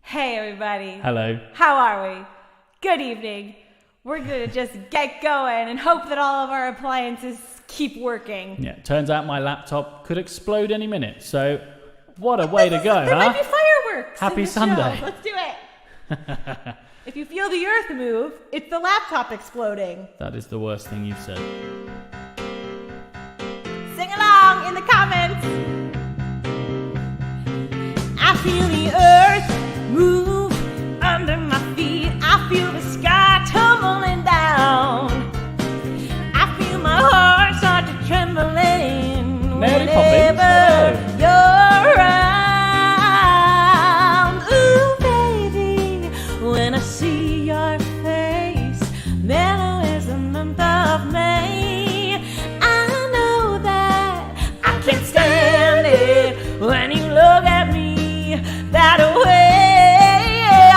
Hey everybody. Hello. How are we? Good evening. We're going to just get going and hope that all of our appliances keep working. Yeah, turns out my laptop could explode any minute, so what a way to go, there might be fireworks. Happy in the Sunday. Show. Let's do it. If you feel the earth move, it's the laptop exploding. That is the worst thing you've said. Sing along in the comments. I feel the earth move under my feet. I feel the sky tumbling down. I feel my heart start to trembling whenever you're around. Ooh, baby, when I see your face, mellow as the month of May. I know that I can't stand it when you look at me that way.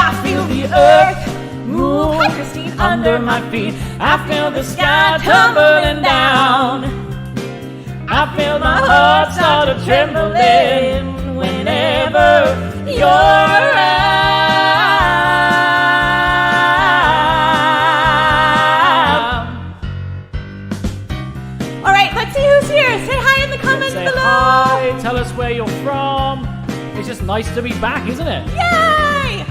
I feel the earth move. Hi, Christine. Under my feet. I feel the sky tumbling down. I feel my heart start to trembling whenever you're around. All right, let's see who's here. Say hi in the comments below. Hi, tell us where you're from. It's just nice to be back, isn't it? Yay!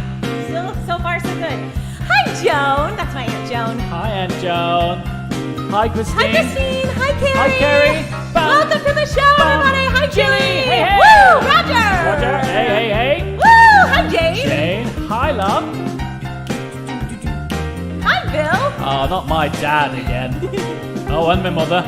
So far, so good. Hi, Joan. That's my Aunt Joan. Hi, Aunt Joan. Hi, Christine. Hi, Christine. Hi, Carrie. Hi, Carrie. Welcome to the show, everybody. Hi, Jilly. Hey, hey. Woo, Roger. Roger. Hey, hey, hey. Woo, hi, Jane. Jane. Hi, love. Hi, Bill. Oh, not my dad again. Oh, and my mother.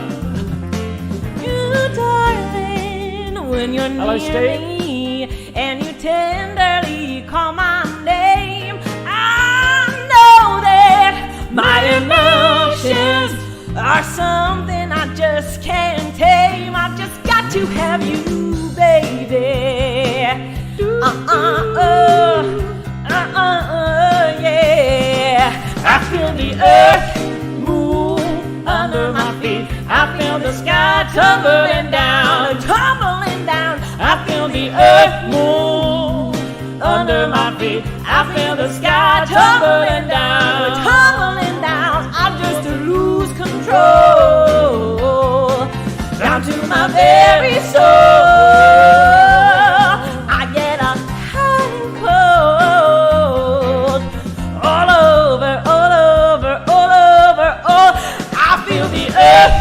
You, darling, when you're Hello, near Steve. me and you tenderly call my name, I know that my emotions are something I just can't tame. I've just got to have you, baby. Yeah. I feel the earth move under my feet. I feel the sky tumbling down, tumbling down. I feel the earth move under my feet. I feel the sky tumbling down, tumbling down. I just lose control down to my very soul. I get a hot and cold all over, all over, all over. Oh, I feel the earth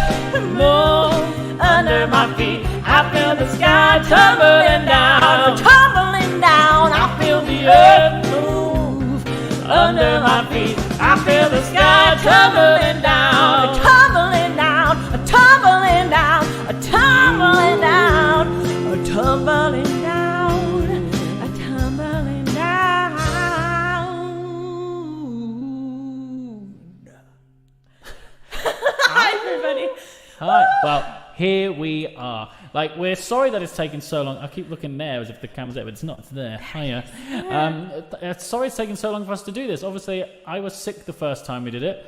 move under my feet. I feel the sky tumbling down, tumbling down. I feel the earth move under my feet. I feel the sky tumbling down, tumbling down, tumbling down, tumbling down, tumbling down, tumbling down. Hi, everybody. Hi. Well, here we are. Like, we're sorry that it's taken so long. I keep looking there as if the camera's there, but it's not. It's there. Hiya. Sorry it's taken so long for us to do this. Obviously, I was sick the first time we did it.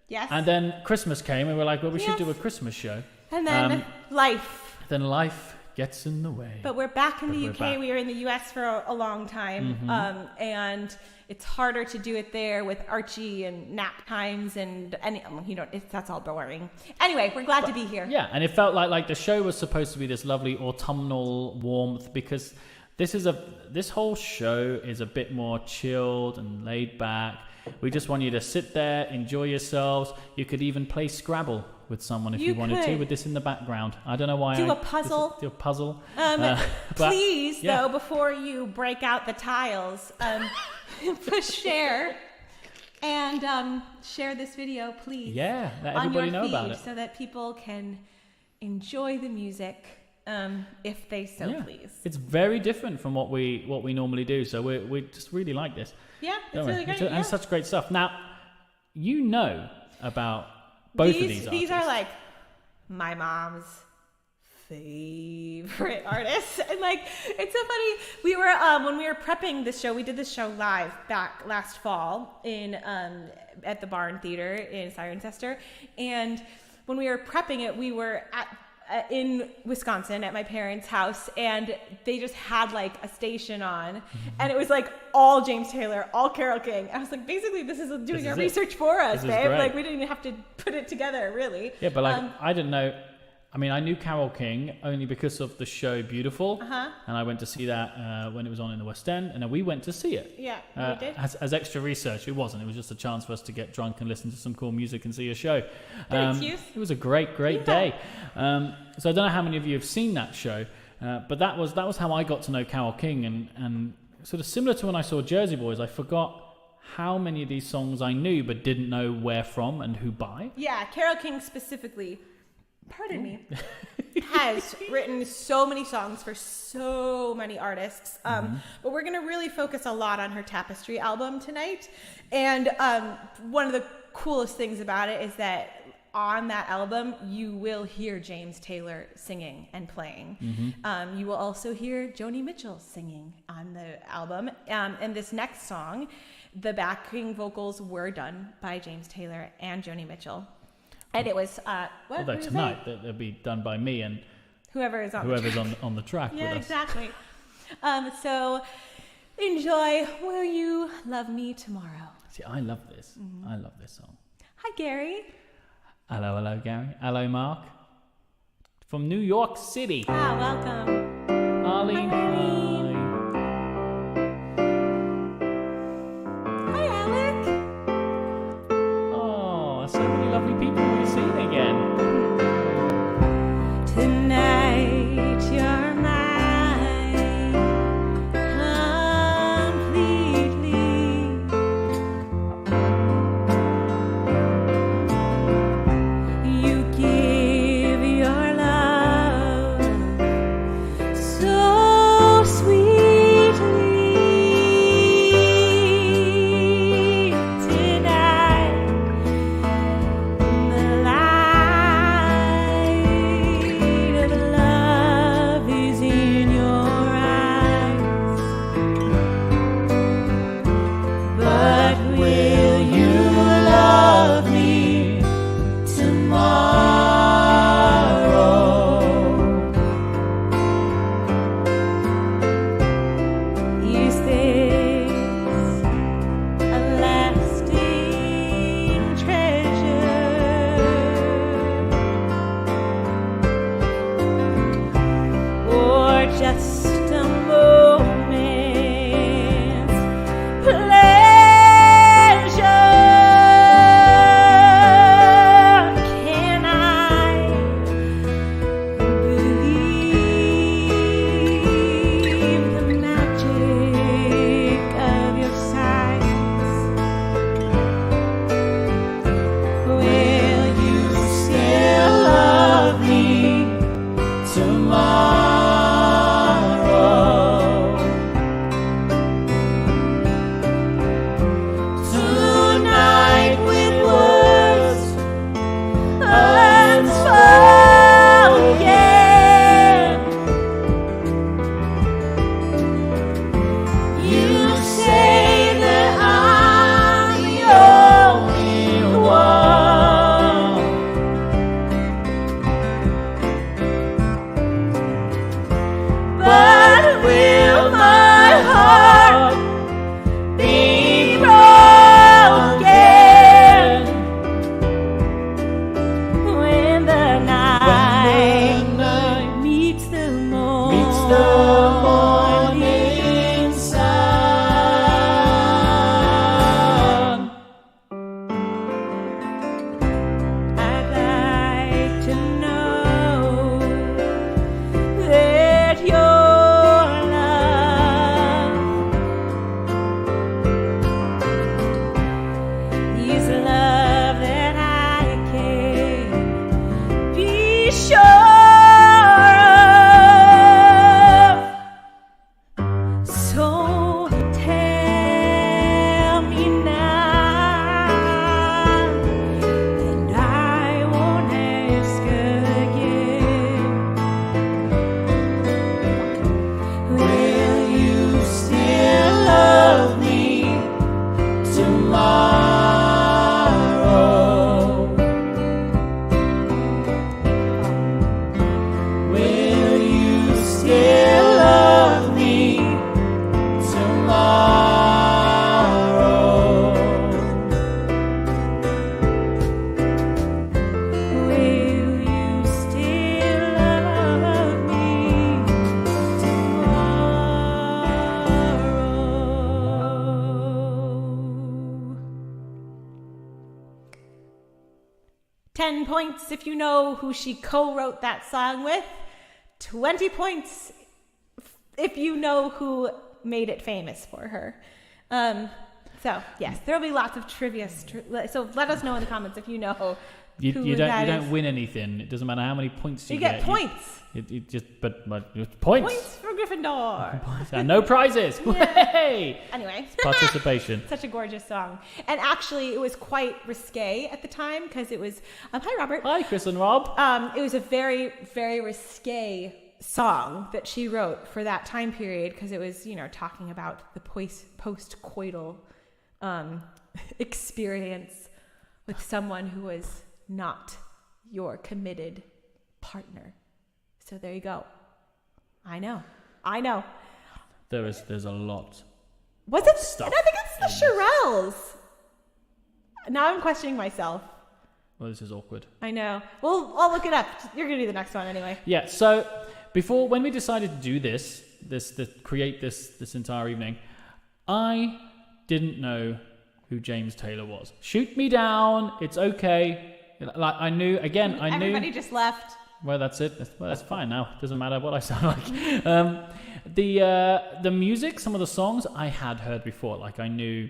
Yes. And then Christmas came, and we're like, well, we should do a Christmas show. And then life. Then life gets in the way. But we're back in the UK. Back. We were in the US for a long time. And it's harder to do it there with Archie and nap times and that's all boring. Anyway, we're glad to be here. Yeah, and it felt like the show was supposed to be this lovely autumnal warmth because this whole show is a bit more chilled and laid back. We just want you to sit there, enjoy yourselves. You could even play Scrabble with someone if you wanted to, with this in the background. I don't know why. Do a puzzle. Do a puzzle. Please, though, before you break out the tiles, push share and share this video, please. Yeah, let everybody know about it. So that people can enjoy the music if they so please. It's very different from what we normally do, so we just really like this. Yeah, it's really great. And such great stuff. Now, you know about both of these artists. These are like my mom's favorite artists. And it's so funny. We were when we were prepping this show, we did this show live back last fall in at the Barn Theater in Cirencester. And when we were prepping it, we were at in Wisconsin at my parents' house, and they just had like a station on, and it was like all James Taylor, all Carole King. I was like, basically, this is doing our research for us, babe. Like, we didn't even have to put it together, really. Yeah, but like, I didn't know. I mean, I knew Carole King only because of the show Beautiful, and I went to see that when it was on in the West End, and then we went to see it. Yeah, we did. As extra research. It wasn't. It was just a chance for us to get drunk and listen to some cool music and see a show. Excuse. It was a great day. So I don't know how many of you have seen that show, but that was how I got to know Carole King, and sort of similar to when I saw Jersey Boys, I forgot how many of these songs I knew but didn't know where from and who by. Yeah, Carole King specifically. Pardon me, has written so many songs for so many artists. But we're going to really focus a lot on her Tapestry album tonight. And one of the coolest things about it is that on that album, you will hear James Taylor singing and playing. You will also hear Joni Mitchell singing on the album. And this next song, the backing vocals were done by James Taylor and Joni Mitchell. And it was although tonight they'll be done by me and whoever's on the track with us. Yeah, exactly. So enjoy Will You Love Me Tomorrow. See, I love this. I love this song. Hi, Gary. Hello, Gary. Hello, Mark. From New York City. Welcome. Arlene. Hi, Arlene. Hi, Alec. Oh, so many lovely people we've seen again. Tonight you're mine completely. You give your love so sweetly. Tonight the light of love is in your eyes. But will you love me tomorrow? Is this a lasting treasure, or just a moment's pleasure? Can I believe the magic of your sights? Will you still love me tomorrow? Tonight with words unspoken, you say that I'm the only one. But will my heart be broken when the night meets the morning sun? I'd like to know that your love is love that I can be sure of. So tell me now, and I won't ask again. Will you still love me tomorrow? 10 points if you know who she co-wrote that song with. 20 points if you know who made it famous for her. So, yes, there'll be lots of trivia. So let us know in the comments if you know you don't win anything. It doesn't matter how many points you get. Points. You just but points. Points for Gryffindor. And no prizes. Yay! Anyway, participation. Such a gorgeous song, and actually, it was quite risque at the time because it was. Hi, Robert. Hi, Chris and Rob. It was a very, very risque song that she wrote for that time period because it was, talking about the post-coital experience with someone who was not your committed partner. So there you go. I know. There's a lot. Was it stuff? I think it's the Shirelles. Now I'm questioning myself. Well, this is awkward. I know. Well, I'll look it up. You're gonna do the next one anyway. Yeah. So when we decided to do create this entire evening, I didn't know who James Taylor was. Shoot me down. It's okay. Like I knew. Everybody just left. Well, that's it. That's fine now. Doesn't matter what I sound like. The music, some of the songs I had heard before. Like I knew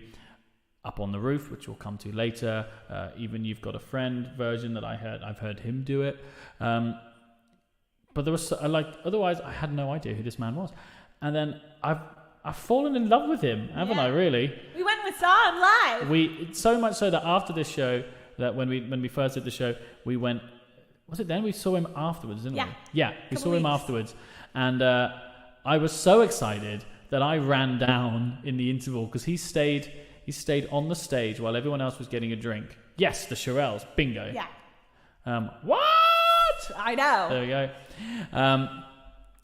Up on the Roof, which we'll come to later. Even You've Got a Friend version that I've heard him do it. But there was otherwise I had no idea who this man was. And then I've fallen in love with him, haven't I? Really? We went and saw him live. So much so that after this show, that when we first did the show, we went. Was it then? We saw him afterwards, didn't we? Yeah, we saw him afterwards. And I was so excited that I ran down in the interval because he stayed on the stage while everyone else was getting a drink. Yes, the Shirelles. Bingo. Yeah. What? I know. There we go.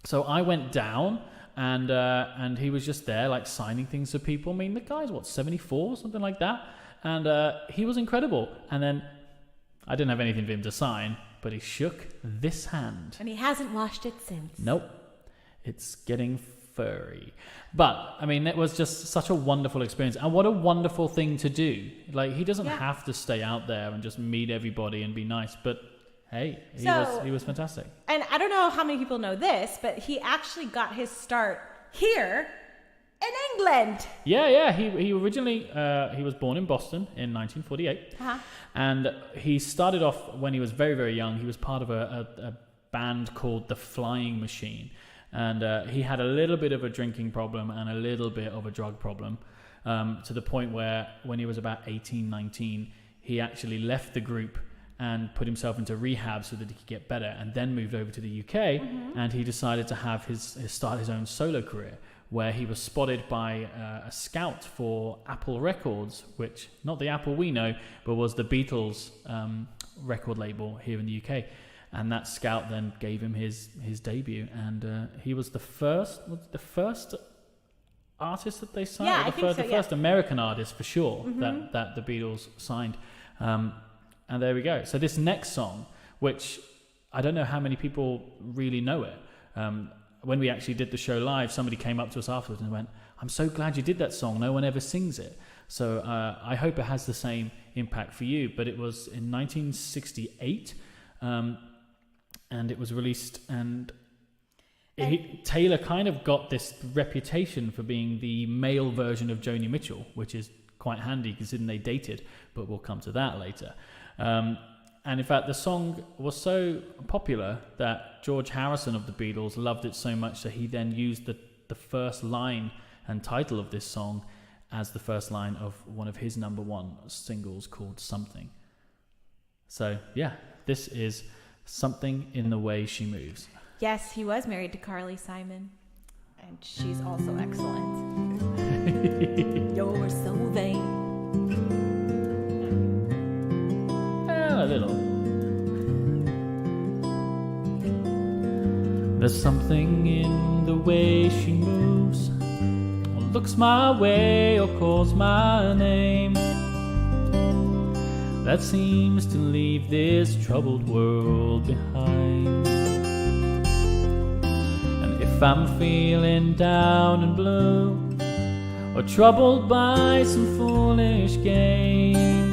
So I went down and he was just there like signing things for people. I mean, the guy's 74, something like that. And he was incredible. And then I didn't have anything for him to sign, but he shook this hand. And he hasn't washed it since. Nope. It's getting furry. But, I mean, it was just such a wonderful experience. And what a wonderful thing to do. Like, he doesn't have to stay out there and just meet everybody and be nice. But, hey, he was fantastic. And I don't know how many people know this, but he actually got his start here in England. Yeah. He originally, he was born in Boston in 1948. Uh-huh. And he started off when he was very, very young. He was part of a band called The Flying Machine. And he had a little bit of a drinking problem and a little bit of a drug problem, to the point where when he was about 18, 19, he actually left the group and put himself into rehab so that he could get better, and then moved over to the UK. Mm-hmm. And he decided to start his own solo career, where he was spotted by a scout for Apple Records, which, not the Apple we know, but was the Beatles record label here in the UK. And that scout then gave him his debut, and he was the first artist that they signed. Yeah, I think so. The first American artist for sure that the Beatles signed. And there we go. So this next song, which I don't know how many people really know it. When we actually did the show live, somebody came up to us afterwards and went, "I'm so glad you did that song. No one ever sings it." So I hope it has the same impact for you. But it was in 1968. And it was released, and Taylor kind of got this reputation for being the male version of Joni Mitchell, which is quite handy considering they dated, but we'll come to that later. And in fact, the song was so popular that George Harrison of the Beatles loved it so much that he then used the first line and title of this song as the first line of one of his number one singles called Something. So, yeah, this is Something in the Way She Moves. Yes, he was married to Carly Simon, and she's also excellent. You're so vain. A little. There's something in the way she moves, or looks my way, or calls my name, that seems to leave this troubled world behind. And if I'm feeling down and blue, or troubled by some foolish game,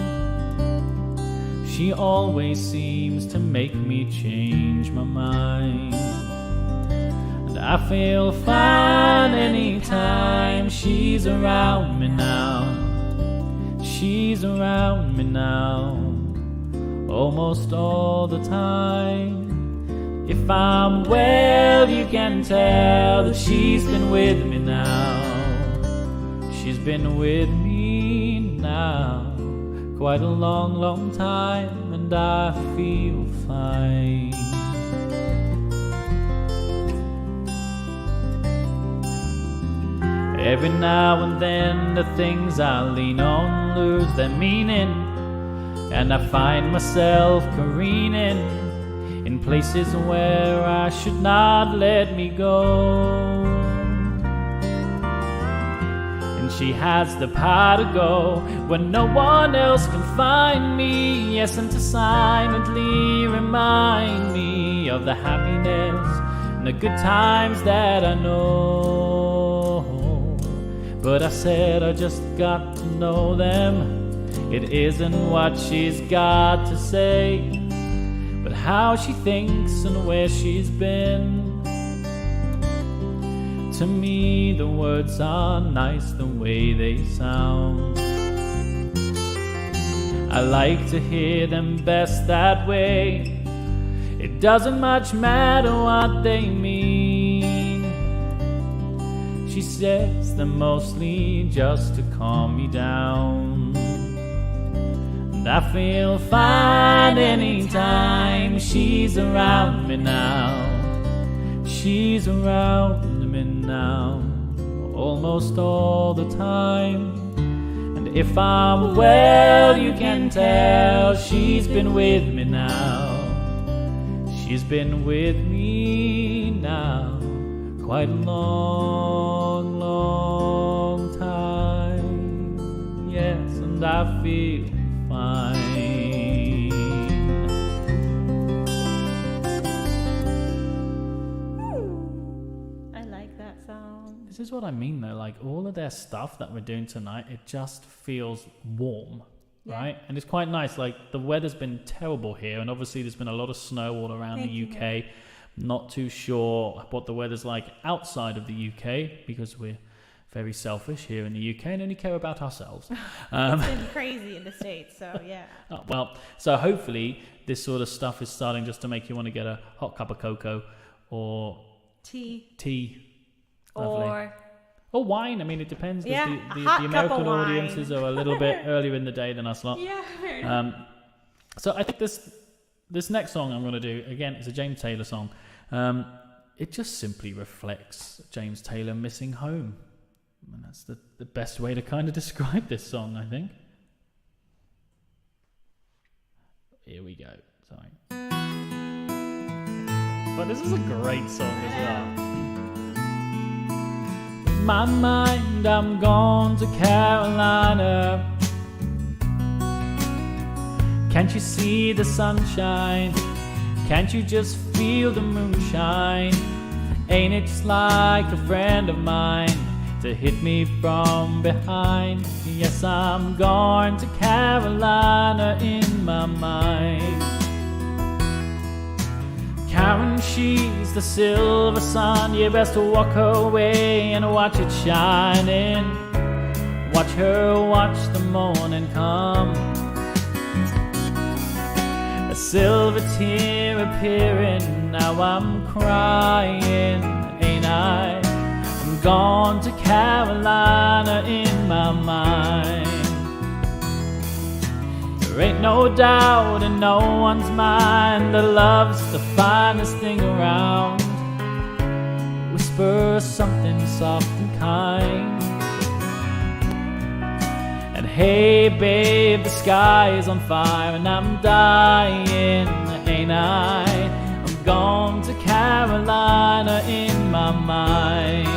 She always seems to make me change my mind. And I feel fine anytime she's around me now. She's around me now, almost all the time. If I'm well, you can tell that she's been with me now. She's been with me now quite a long, long time, and I feel fine. Every now and then the things I lean on lose their meaning, and I find myself careening in places where I should not let me go. And she has the power to go when no one else can find me. Yes, and to silently remind me of the happiness and the good times that I know. But I said I just got to know them. It isn't what she's got to say, but how she thinks and where she's been. To me the words are nice the way they sound. I like to hear them best that way. It doesn't much matter what they mean. She says them mostly just to calm me down. And I feel fine anytime she's around me now. She's around me now, almost all the time. And if I'm well, you can tell she's been with me now. She's been with me now quite a long, long time. Yes, and I feel fine. I like that song. This is what I mean though, like all of their stuff that we're doing tonight, it just feels warm, right? And it's quite nice. Like the weather's been terrible here, and obviously there's been a lot of snow all around the UK. Not too sure what the weather's like outside of the UK because we're very selfish here in the UK and only care about ourselves. It's been crazy in the States, so yeah. Well, so hopefully this sort of stuff is starting just to make you want to get a hot cup of cocoa or tea. Lovely. Or wine. I mean, it depends. Yeah, the American audiences are a little bit earlier in the day than us lot. Yeah. So I think this next song I'm going to do, again, it's a James Taylor song. It just simply reflects James Taylor missing home. And that's the best way to kind of describe this song, I think. Here we go. Sorry. But this is a great song as well. In my mind, I'm gone to Carolina. Can't you see the sunshine? Can't you just feel the moonshine? Ain't it just like a friend of mine to hit me from behind? Yes, I'm gone to Carolina in my mind. Karen, she's the silver sun. You best walk away and watch it shining. Watch her watch the morning come. A silver tear appearing, now I'm crying, ain't I? I'm gone to Carolina in my mind. There ain't no doubt in no one's mind that love's the finest thing around. Whisper something soft and kind. And hey babe, the sky is on fire and I'm dying, ain't I? I'm gone to Carolina in my mind.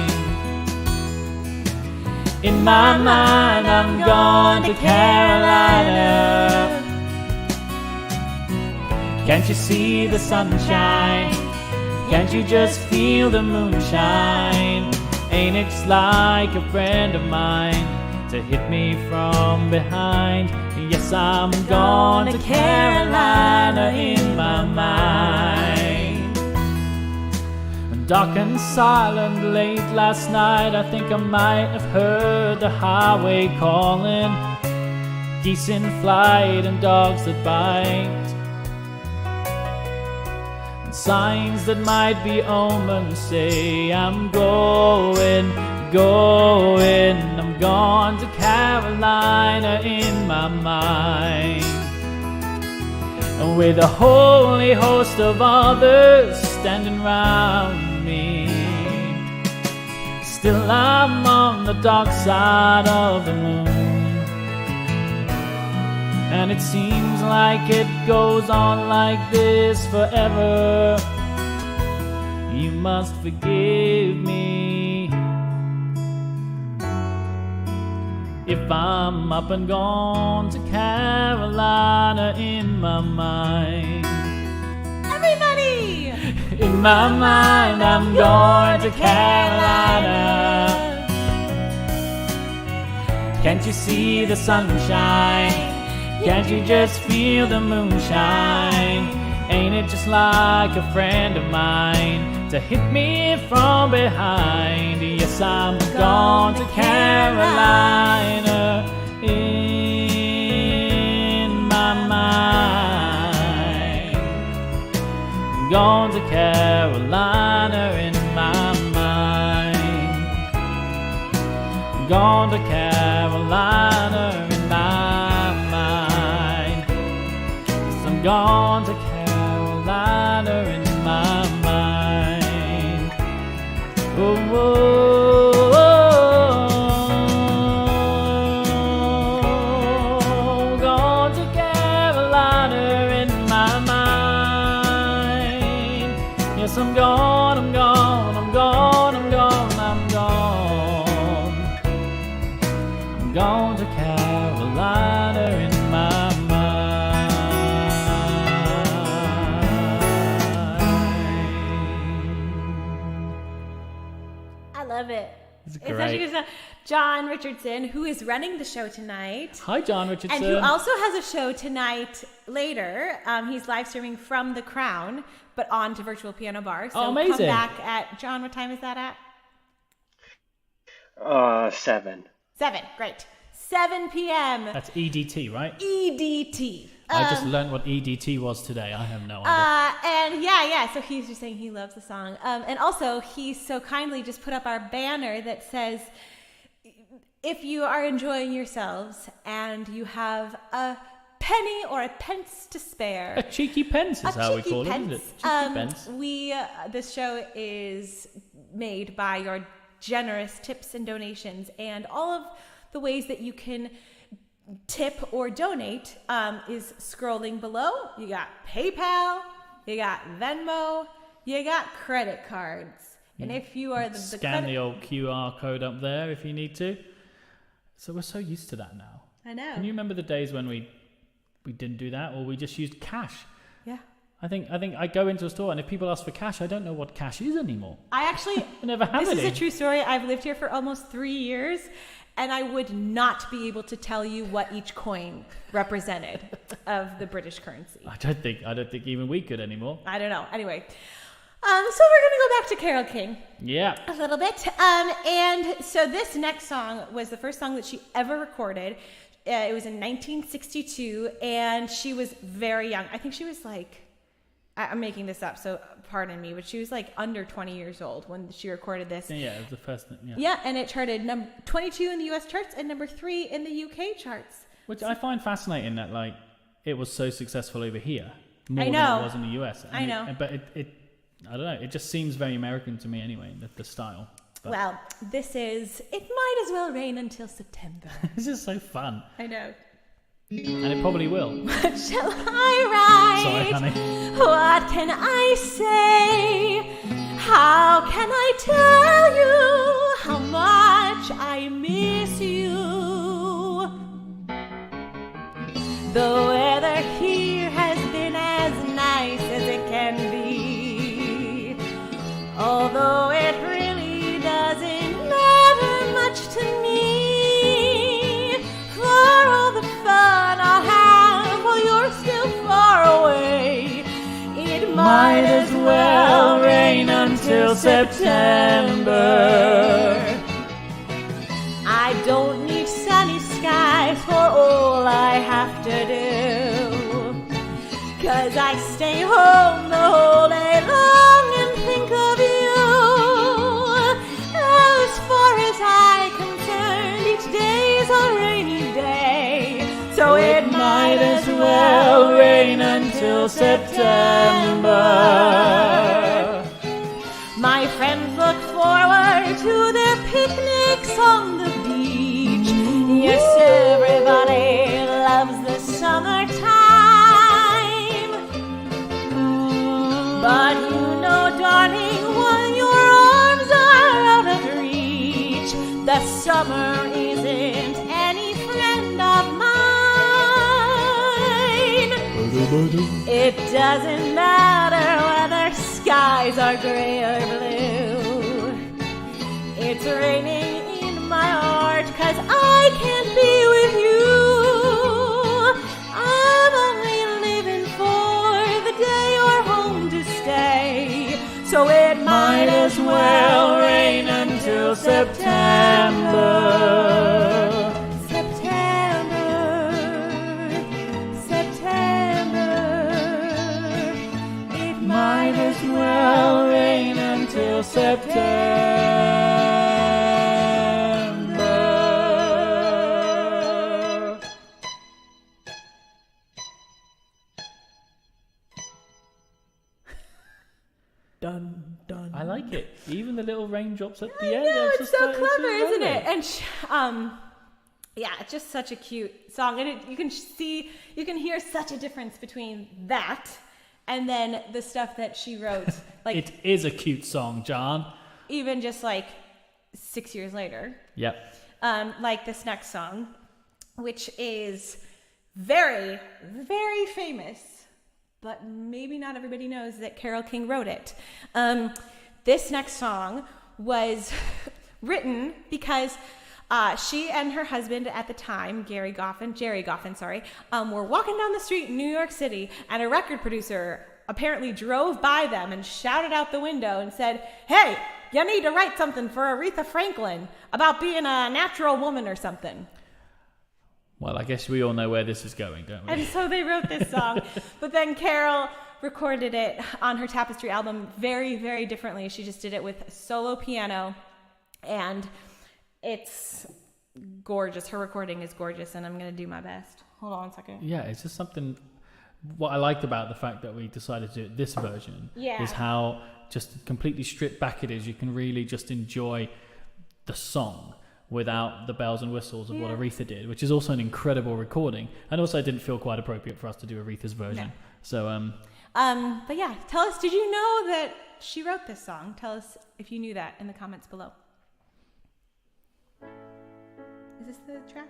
In my mind, I'm gone to Carolina. Can't you see the sunshine? Can't you just feel the moonshine? Ain't it just like a friend of mine to hit me from behind? Yes, I'm gone to Carolina Carolina in my mind. Dark and silent late last night, I think I might have heard the highway calling, geese in flight and dogs that bite, and signs that might be omens say I'm going, I'm gone to Carolina in my mind. And with a holy host of others standing round me, still I'm on the dark side of the moon. And it seems like it goes on like this forever. You must forgive me if I'm up and gone to Carolina in my mind. Everybody! In my mind, I'm going to Carolina. Can't you see the sunshine? Can't you just feel the moonshine? Ain't it just like a friend of mine to hit me from behind? Yes, I'm gone to Carolina in my mind. Gone to Carolina in my mind. Gone to Carolina in my mind. Yes, I'm gone to Carolina in my mind. Oh, oh, oh, gone to Carolina in my mind. Yes, I'm gone, I'm gone, I'm gone, I'm gone, I'm gone. I'm gone to Carolina in my mind. I love it. It's It's such a great. good song. John Richardson, who is running the show tonight, Hi, John Richardson. and who also has a show tonight later. He's live streaming from The Crown, but on to Virtual Piano Bar. So Oh, amazing. come back at, John, what time is that at? 7. 7, great. 7 p.m. That's EDT, right? EDT. I just learned what EDT was today. I have no idea. And yeah, so he's just saying he loves the song. And also, he so kindly just put up our banner that says, if you are enjoying yourselves and you have a penny or a pence to spare, A cheeky pence is how we call it, isn't it? Cheeky pence. this show is made by your generous tips and donations, and all of the ways that you can tip or donate is scrolling below. You got PayPal, you got Venmo, you got credit cards. And if you are the Scan the old QR code up there if you need to. So we're so used to that now. I know. Can you remember the days when we didn't do that, or we just used cash? Yeah. I think I go into a store, and if people ask for cash, I don't know what cash is anymore. I actually, I never have this any. is a true story. I've lived here for almost 3 years, and I would not be able to tell you what each coin represented of the British currency. I don't think even we could anymore. I don't know. Anyway, so we're going to go back to Carole King Yeah. a little bit. And so this next song was the first song that she ever recorded. It was in 1962, and she was very young. I think she was like, I'm making this up, so pardon me, but she was like under 20 years old when she recorded this. Yeah, it was the first thing. Yeah. Yeah, and it charted number 22 in the US charts and number 3 in the UK charts. Which I find fascinating that like it was so successful over here more I know. than it was in the US. I know. But it I don't know. It just seems very American to me anyway. The style. But Well, this is It Might As Well Rain Until September. this is so fun, I know. and it probably will. What shall I write? Sorry, honey. What can I say? How can I tell you how much I miss you? The weather here has been as nice as it can be, although it really doesn't matter much to me. For all the fun I'll have while you're still far away, September. I don't need sunny skies for all I have to do, 'cause I stay home the whole day long and think of you. As far as I'm concerned, each day's a rainy day, so it might as well rain until September. My friends look forward to their picnics on the beach. Yes, everybody loves the summertime. But you know, darling, when your arms are out of reach, the summer isn't any friend of mine. It doesn't matter whether skies are gray or blue. It's raining in my heart 'cause I can't be with you. I'm only living for the day you're home to stay, so it might as well rain until September. Might as well rain until September. Dun, dun. I like it. Even the little raindrops at the end. I know, it's so clever, isn't lovely. it? And yeah, it's just such a cute song, and you can hear such a difference between that and then the stuff that she wrote. Like, it is a cute song, John. even just like 6 years later. Yep. Like this next song, which is very, very famous, but maybe not everybody knows that Carole King wrote it. This next song was written because she and her husband at the time, Jerry Goffin, were walking down the street in New York City, and a record producer apparently drove by them and shouted out the window and said, "Hey, you need to write something for Aretha Franklin about being a natural woman or something." Well, I guess we all know where this is going, don't we? And so they wrote this song. But then Carole recorded it on her Tapestry album very, very differently. She just did it with solo piano, and it's gorgeous. Her recording is gorgeous, and I'm going to do my best. Hold on a second. Yeah, it's just something... What I liked about the fact that we decided to do this version is how just completely stripped back it is. You can really just enjoy the song without the bells and whistles of what Aretha did, which is also an incredible recording. And also it didn't feel quite appropriate for us to do Aretha's version. No. So, but yeah, tell us, did you know that she wrote this song? Tell us if you knew that in the comments below. Is this the track?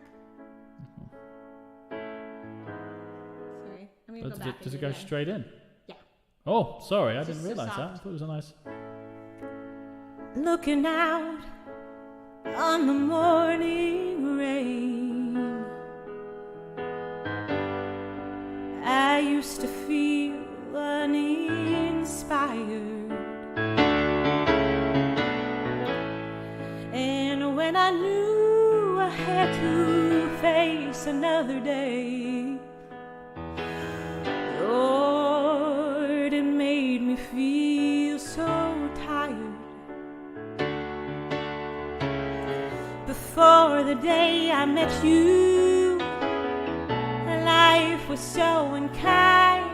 Sorry, I'm going to go back. Does it go straight in? Yeah. Oh, sorry, I didn't realise that. I thought it was a nice... Looking out on the morning rain, I used to feel uninspired, and when I knew I had to face another day, Lord, it made me feel so tired. Before the day I met you, life was so unkind.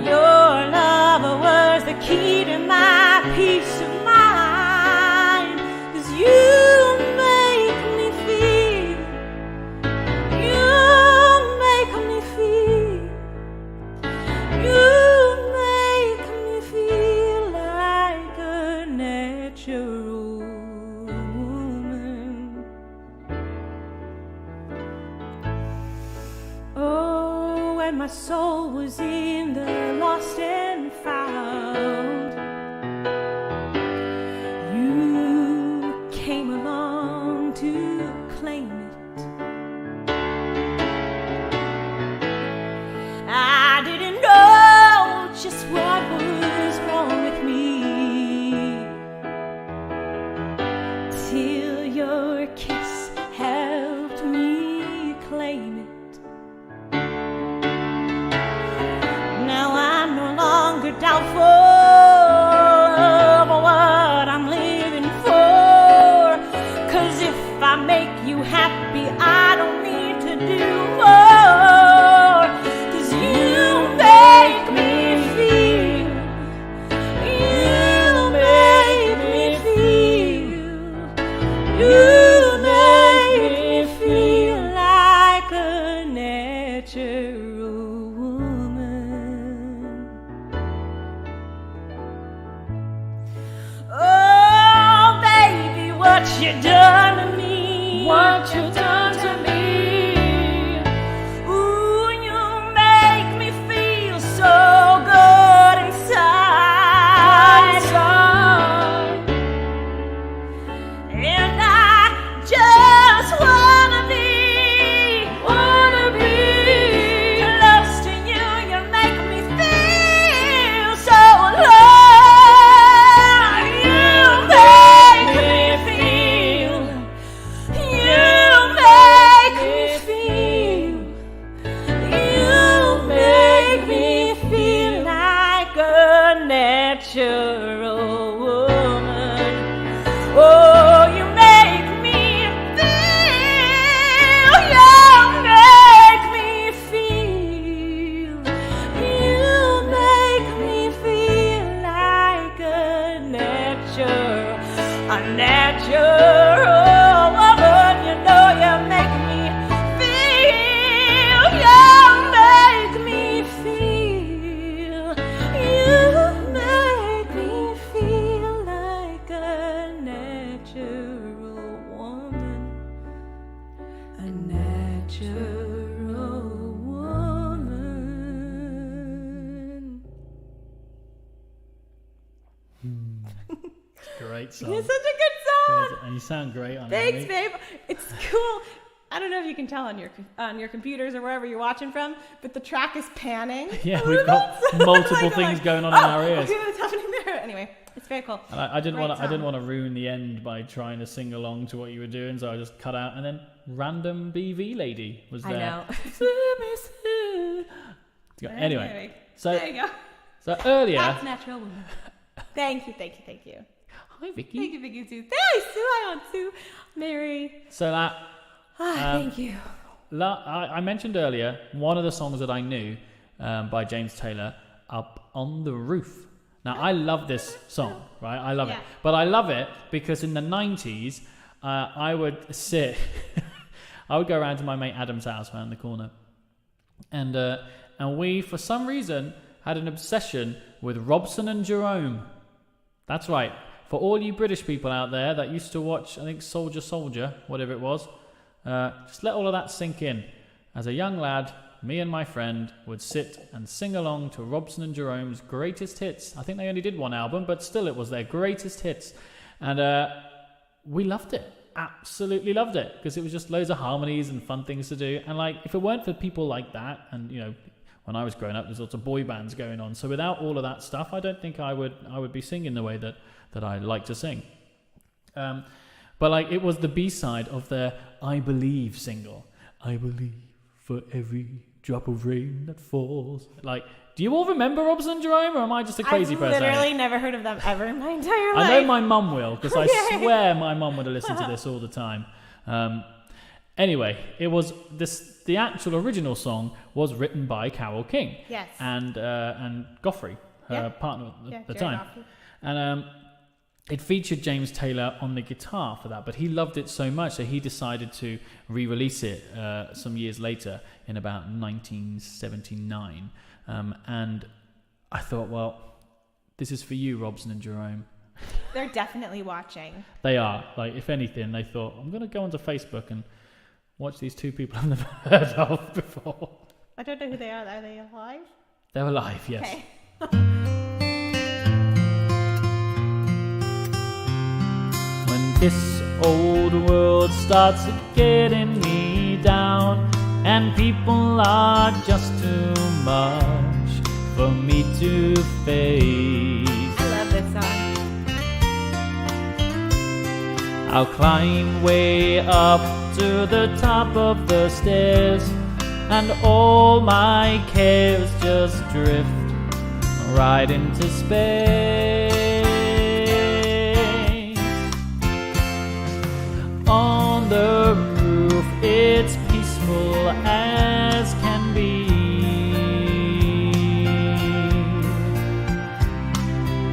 Your love was the key to my peace of mind. 'Cause you make me feel, you make me feel, you make me feel like a natural. My soul was in the lost and found. You came along to claim it. I didn't know just what was wrong with me, doubtful of what I'm living for. 'Cause if I make you happy, I don't need to do more. 'Cause you make me feel, you make me feel, you make me feel like a natural woman. Oh, baby, what you done to me? What you done to me? Ooh, you make me feel so good inside. And I just wanna be close to you. You make me feel so alive. You make me feel. You make me feel. You make me feel like a natural woman. Oh, you make me feel. You make me feel. You make me feel like a natural woman. You know you make me feel. You make me feel. You make me feel like a natural woman. A natural woman. Great song. It's such a good song. And you sound great on Thanks, it. babe. It's cool. I don't know if you can tell on your computers or wherever you're watching from, but the track is panning. Yeah, we've got multiple things going on in our ears. Okay, what's happening there? Anyway, it's very cool. And I didn't Great want to. I didn't song. want to ruin the end by trying to sing along to what you were doing, so I just cut out. And then random BV lady was there. I know. Anyway, so there you go. so earlier. That's natural woman. Thank you. Hi, Vicky. Thank you, Vicky Sue. Hey, Sue, I want Sue. Mary. So that Thank you. I mentioned earlier one of the songs that I knew by James Taylor, "Up on the Roof." Now I love this song, right? I love it, but I love it because in the 90s, I would sit, I would go around to my mate Adam's house around the corner, and we for some reason had an obsession with Robson and Jerome. That's right. For all you British people out there that used to watch, I think Soldier, whatever it was, just let all of that sink in. As a young lad, me and my friend would sit and sing along to Robson and Jerome's greatest hits. I think they only did one album, but still it was their greatest hits. And we loved it. Absolutely loved it. Because it was just loads of harmonies and fun things to do. And like, if it weren't for people like that, and you know, when I was growing up, there's lots of boy bands going on. So without all of that stuff, I don't think I would be singing the way that I like to sing. But like, it was the B-side of their I Believe single. I believe for every drop of rain that falls. Like, do you all remember Robson and Jerome, or am I just a crazy person? I've literally never heard of them ever in my entire life. I know my mum will, because I swear my mum would have listened to this all the time. Anyway, it was the actual original song was written by Carole King. Yes. And Goffrey, her partner at the time. Goffrey. And it featured James Taylor on the guitar for that, but he loved it so much that he decided to re-release it some years later in about 1979. And I thought, well, this is for you, Robson and Jerome. They're definitely watching. They are. Like, if anything, they thought, I'm going to go onto Facebook and watch these two people I've never heard of before. I don't know who they are. Are they alive? They're alive, yes. Okay. When this old world starts getting me down and people are just too much for me to face, I love this song. I'll climb way up to the top of the stairs and all my cares just drift right into space. On the roof, it's peaceful as can be.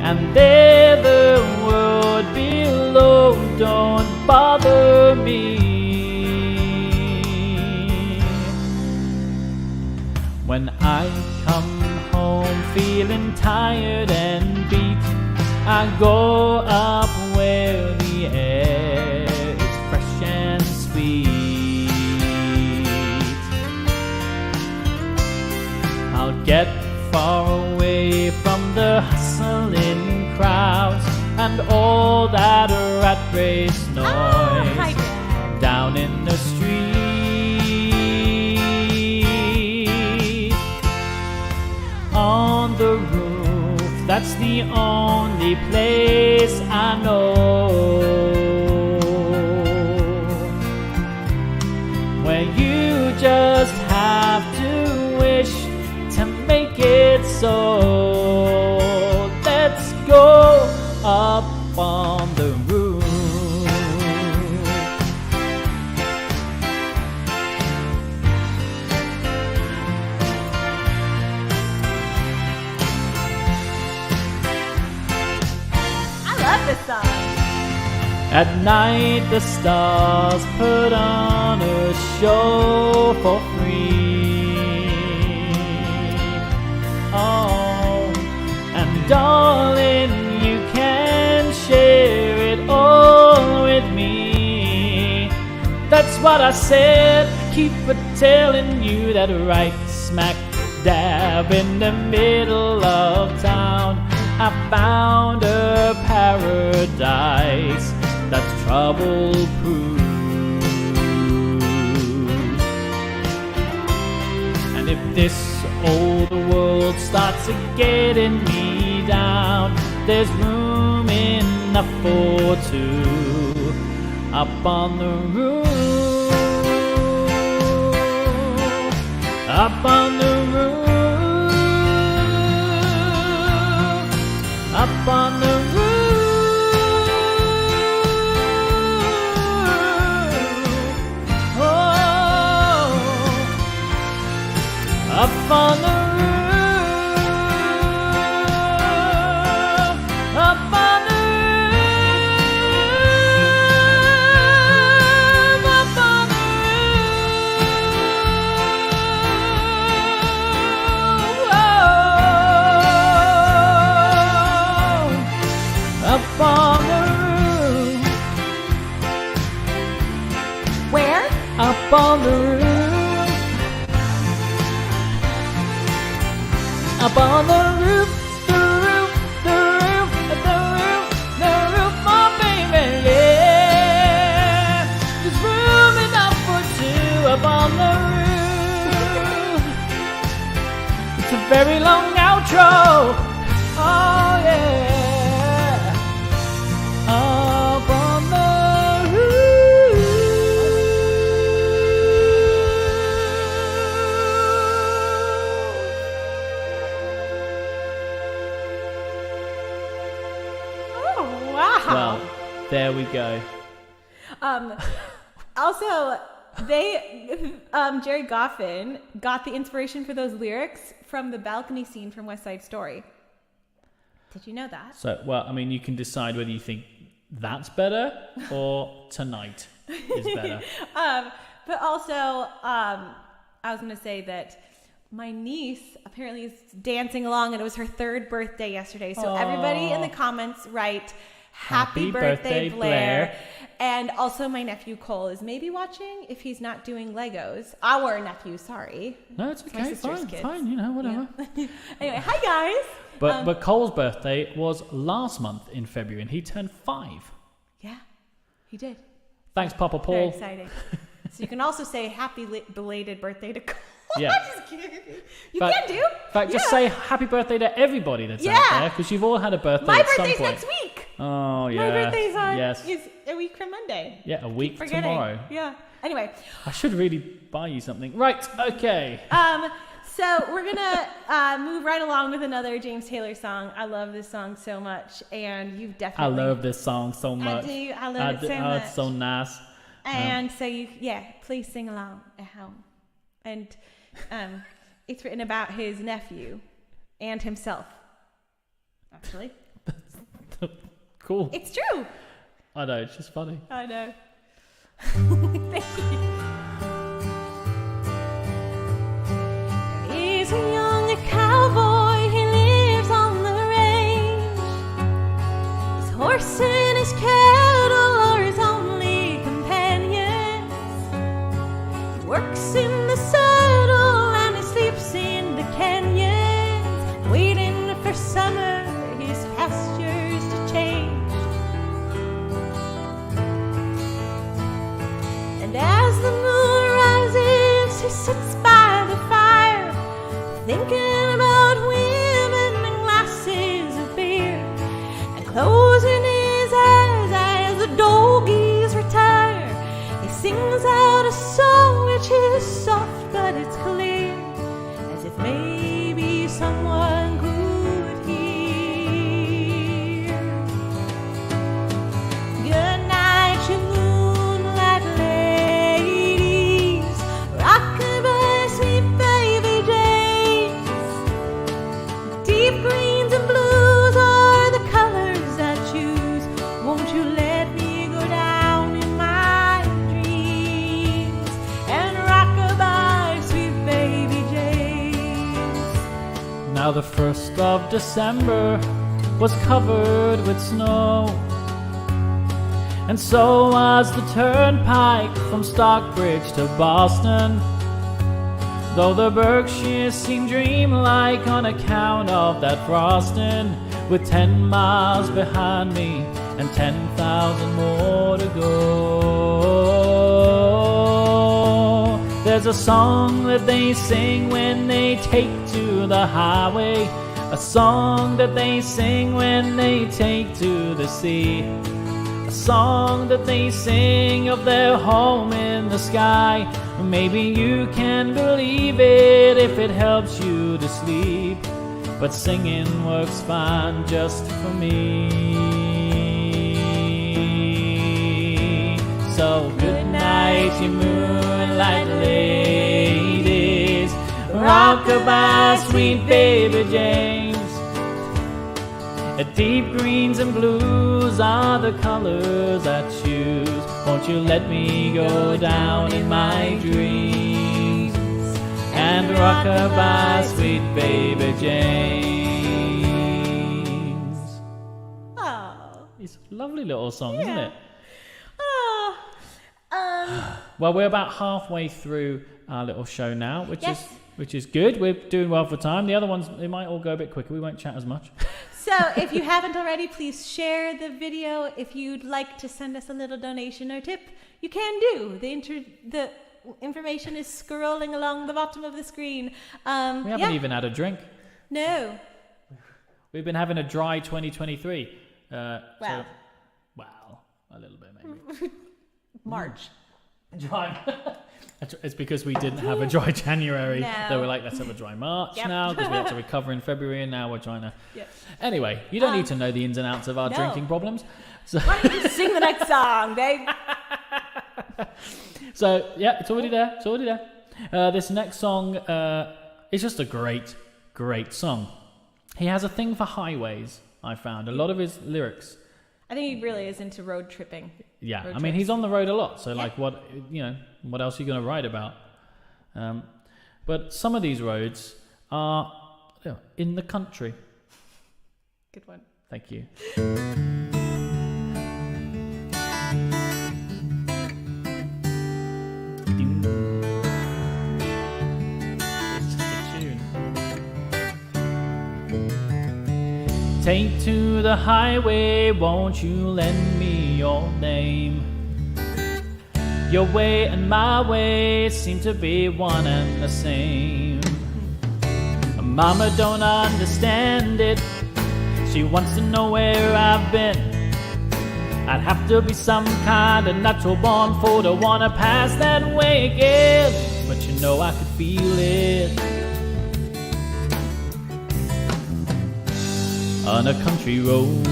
And there the world below don't bother me. When I come home feeling tired and beat, I go up where the air is fresh and sweet. I'll get far away from the hustling crowds and all that rat race noise down in the street. On the roof, that's the only place I know where you just have to wish to make it so. Let's go up on the roof. This song. At night the stars put on a show for free. Oh, and darling, you can share it all with me. That's what I said, keep telling you that right smack dab in the middle of town I found a paradise that's trouble-proof. And if this old world starts getting me down, there's room enough for two up on the roof. Up on the roof. Up on the roof. Oh, up on the roof. Up on the roof. Up on the roof. Up on the roof. Where? Up on the roof. Up on the roof, the roof, the roof, the roof, the roof, my baby, yeah. There's room enough for two up on the roof. It's a very long outro. Oh yeah. Up on the Well, there we go. Also, they, Jerry Goffin got the inspiration for those lyrics from the balcony scene from West Side Story. Did you know that? So, well, I mean, you can decide whether you think that's better or tonight is better. But also, I was going to say that my niece apparently is dancing along, and it was her 3rd birthday yesterday. So everybody in the comments write, Happy birthday, Blair. And also my nephew Cole is maybe watching if he's not doing Legos. Our nephew, sorry. No, it's okay. Fine, you know, whatever. Yeah. Anyway, hi guys. But Cole's birthday was last month in February, and he turned 5. Yeah, he did. Thanks, Papa Paul. Very exciting. So you can also say happy belated birthday to Cole. Yeah. I'm just kidding. You can do. In fact, just say happy birthday to everybody that's out there, because you've all had a birthday My at some birthday's point. next week. Oh, yeah. My birthday's is a week from Monday. Yeah, a week tomorrow. Yeah. Anyway. I should really buy you something. Right, okay. So we're gonna move right along with another James Taylor song. I love this song so much, and you've definitely. I love this song so much. I do. I love it so much. It's so nice. And so please sing along at home. And it's written about his nephew and himself. Actually. Cool. It's true. I know. It's just funny. I know. Thank you. He's a young cowboy, he lives on the range. His horse and his cattle are his only companions. He works in the saddle and he sleeps in the canyons, waiting for summer, his pastures to change. And as the moon rises, he sits by the fire, thinking about women and glasses of beer, and closing his eyes as the doggies retire. He sings out a song which is soft but it's clear, as if maybe someone could hear. Good night, you moonlight ladies, rock-a-bye, sweet baby James. Deep greens and blues are the colors I choose. Won't you let me go down in my dreams and rock-a-bye, sweet baby James. Now the 1st of December was covered with snow, and so was the turnpike from Stockbridge to Boston. Though the Berkshires seem dreamlike on account of that frosting, with 10 miles behind me and 10,000 more to go. There's a song that they sing when they take to the highway, a song that they sing when they take to the sea, a song that they sing of their home in the sky. Maybe you can believe it if it helps you to sleep, but singing works fine just for me. So good night, you moonlight ladies, rock-a-bye, sweet baby James. Deep greens and blues are the colors I choose. Won't you let me go down in my dreams and rock-a-bye, sweet baby James. Oh. It's a lovely little song, isn't it? Oh. Well, we're about halfway through our little show now, which Yes. is good. We're doing well for time. The other ones, they might all go a bit quicker. We won't chat as much. So if you haven't already, please share the video. If you'd like to send us a little donation or tip, you can do. The information is scrolling along the bottom of the screen. We haven't even had a drink. No. We've been having a dry 2023. Well, A little bit maybe. March. Dry. It's because we didn't have a dry January. No. They were like, let's have a dry March now because we had to recover in February, and now we're trying to. Yep. Anyway, you don't need to know the ins and outs of our drinking problems. So, why don't you just sing the next song, babe? So yeah, it's already there. It's already there. This next song is just a great, great song. He has a thing for highways. I found a lot of his lyrics. I think he really is into road tripping. Yeah, Road I mean, trips. he's on the road a lot, so like, what else are you going to write about? But some of these roads are in the country. Good one. Thank you. It's just a tune. Take to the highway, won't you lend me your name? Your way and my way seem to be one and the same. Mama don't understand it. She wants to know where I've been. I'd have to be some kind of natural born fool to wanna pass that way again. But you know I could feel it. on a country road.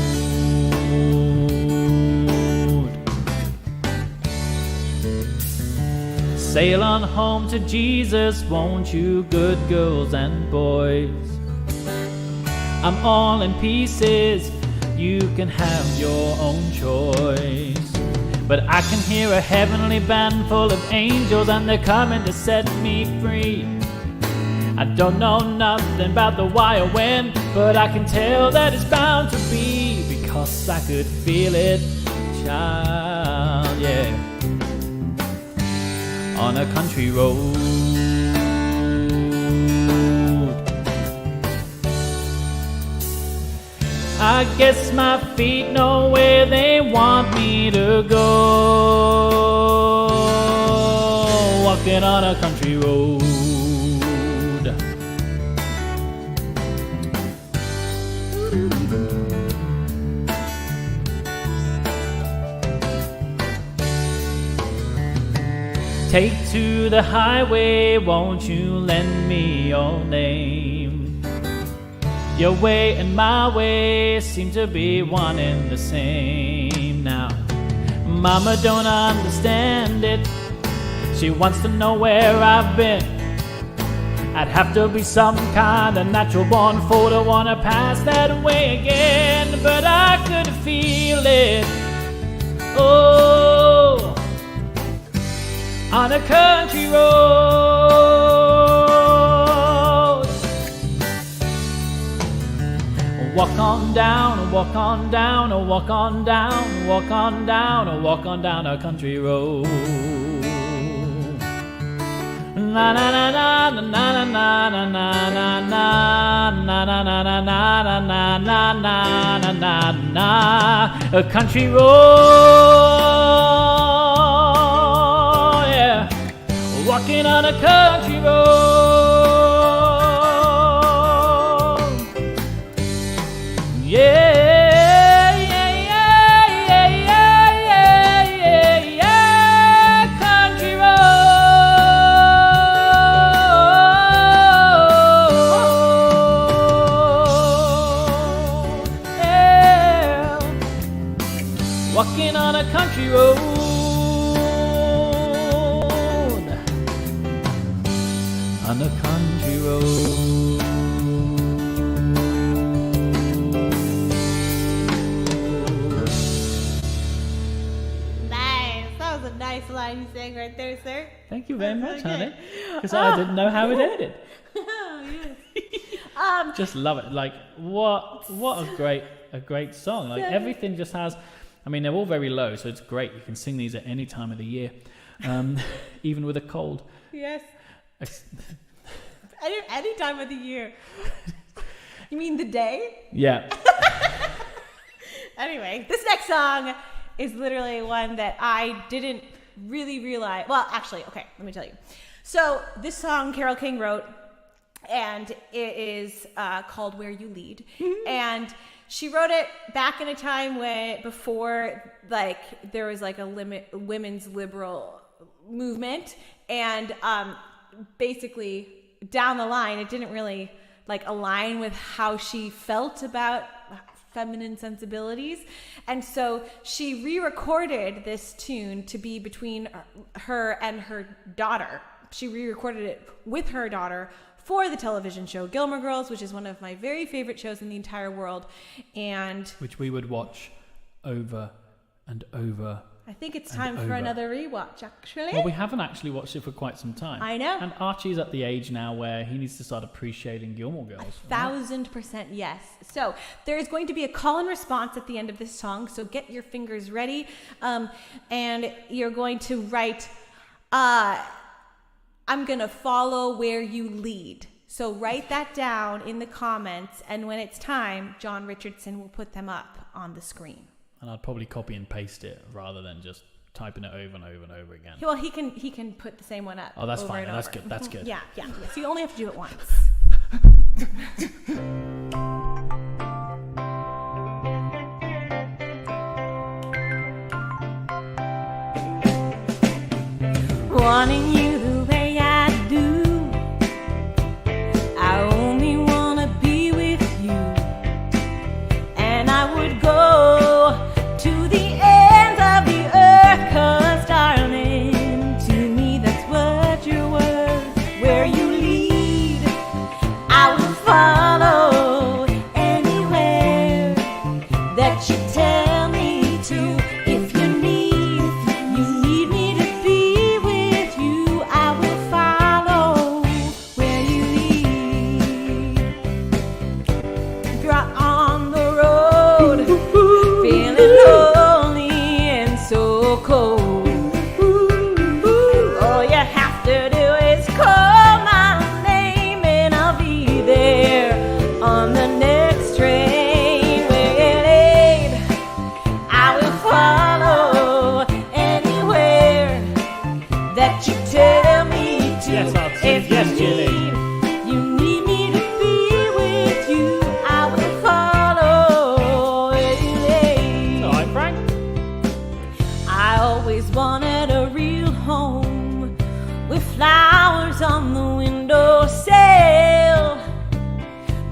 Sail on home to Jesus, won't you, good girls and boys? I'm all in pieces, you can have your own choice. But I can hear a heavenly band full of angels, and they're coming to set me free. I don't know nothing about the why or when, but I can tell that it's bound to be, because I could feel it, child, yeah, on a country road. I guess my feet know where they want me to go, walking on a country road. Take to the highway, won't you lend me your name? Your way and my way seem to be one and the same now. Mama don't understand it, she wants to know where I've been. I'd have to be some kind of natural born fool to wanna pass that way again, but I could feel it, oh, on a country road. Walk on down, walk on down, walk on down, walk on down, walk on down a country road. Na na na na na na na na na na na na na na na na na na na na, a country road, yeah, walking on a country road, yeah. Walking on a country road, on a country road. Nice. That was a nice line you sang right there, sir. Thank you very much, Okay. honey. Because I didn't know how it ended. Oh, yes. Just love it. Like what a great song. Like everything just has. I mean, they're all very low, so it's great. You can sing these at any time of the year, even with a cold. Yes. Any time of the year. You mean the day? Yeah. Anyway, this next song is literally one that I didn't really realize. Well, actually, okay, let me tell you. So this song Carole King wrote, and it is called Where You Lead. Mm-hmm. And she wrote it back in a time before like there was like a women's liberal movement, and basically down the line it didn't really like align with how she felt about feminine sensibilities, and so she re-recorded this tune to be between her and her daughter. She re-recorded it with her daughter for the television show Gilmore Girls, which is one of my very favorite shows in the entire world, and which we would watch over and over. I think it's time for another rewatch, actually. Well, we haven't actually watched it for quite some time. I know. And Archie's at the age now where he needs to start appreciating Gilmore Girls. 1,000% yes. So there is going to be a call and response at the end of this song, so get your fingers ready, and you're going to write, I'm going to follow where you lead. So write that down in the comments, and when it's time, John Richardson will put them up on the screen. And I'd probably copy and paste it rather than just typing it over and over and over again. Well, he can put the same one up. Oh, that's over fine. and That's over. good. That's good. Yeah. So you only have to do it once. Wanting you the way I do, I only wanna be with you.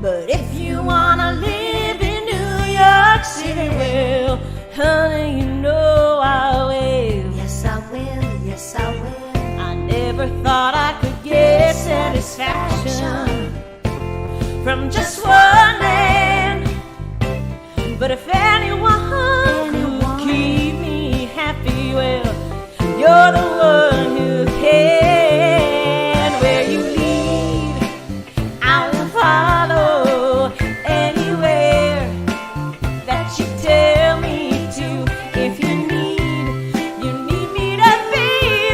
But if you wanna live in New York City, well, honey, you know I will. Yes, I will, yes, I will. I never thought I could get satisfaction from just one man. But if anyone could keep me happy, well, you're the one who can. Where you lead, I will follow. Anywhere that you tell me to. If you need me to be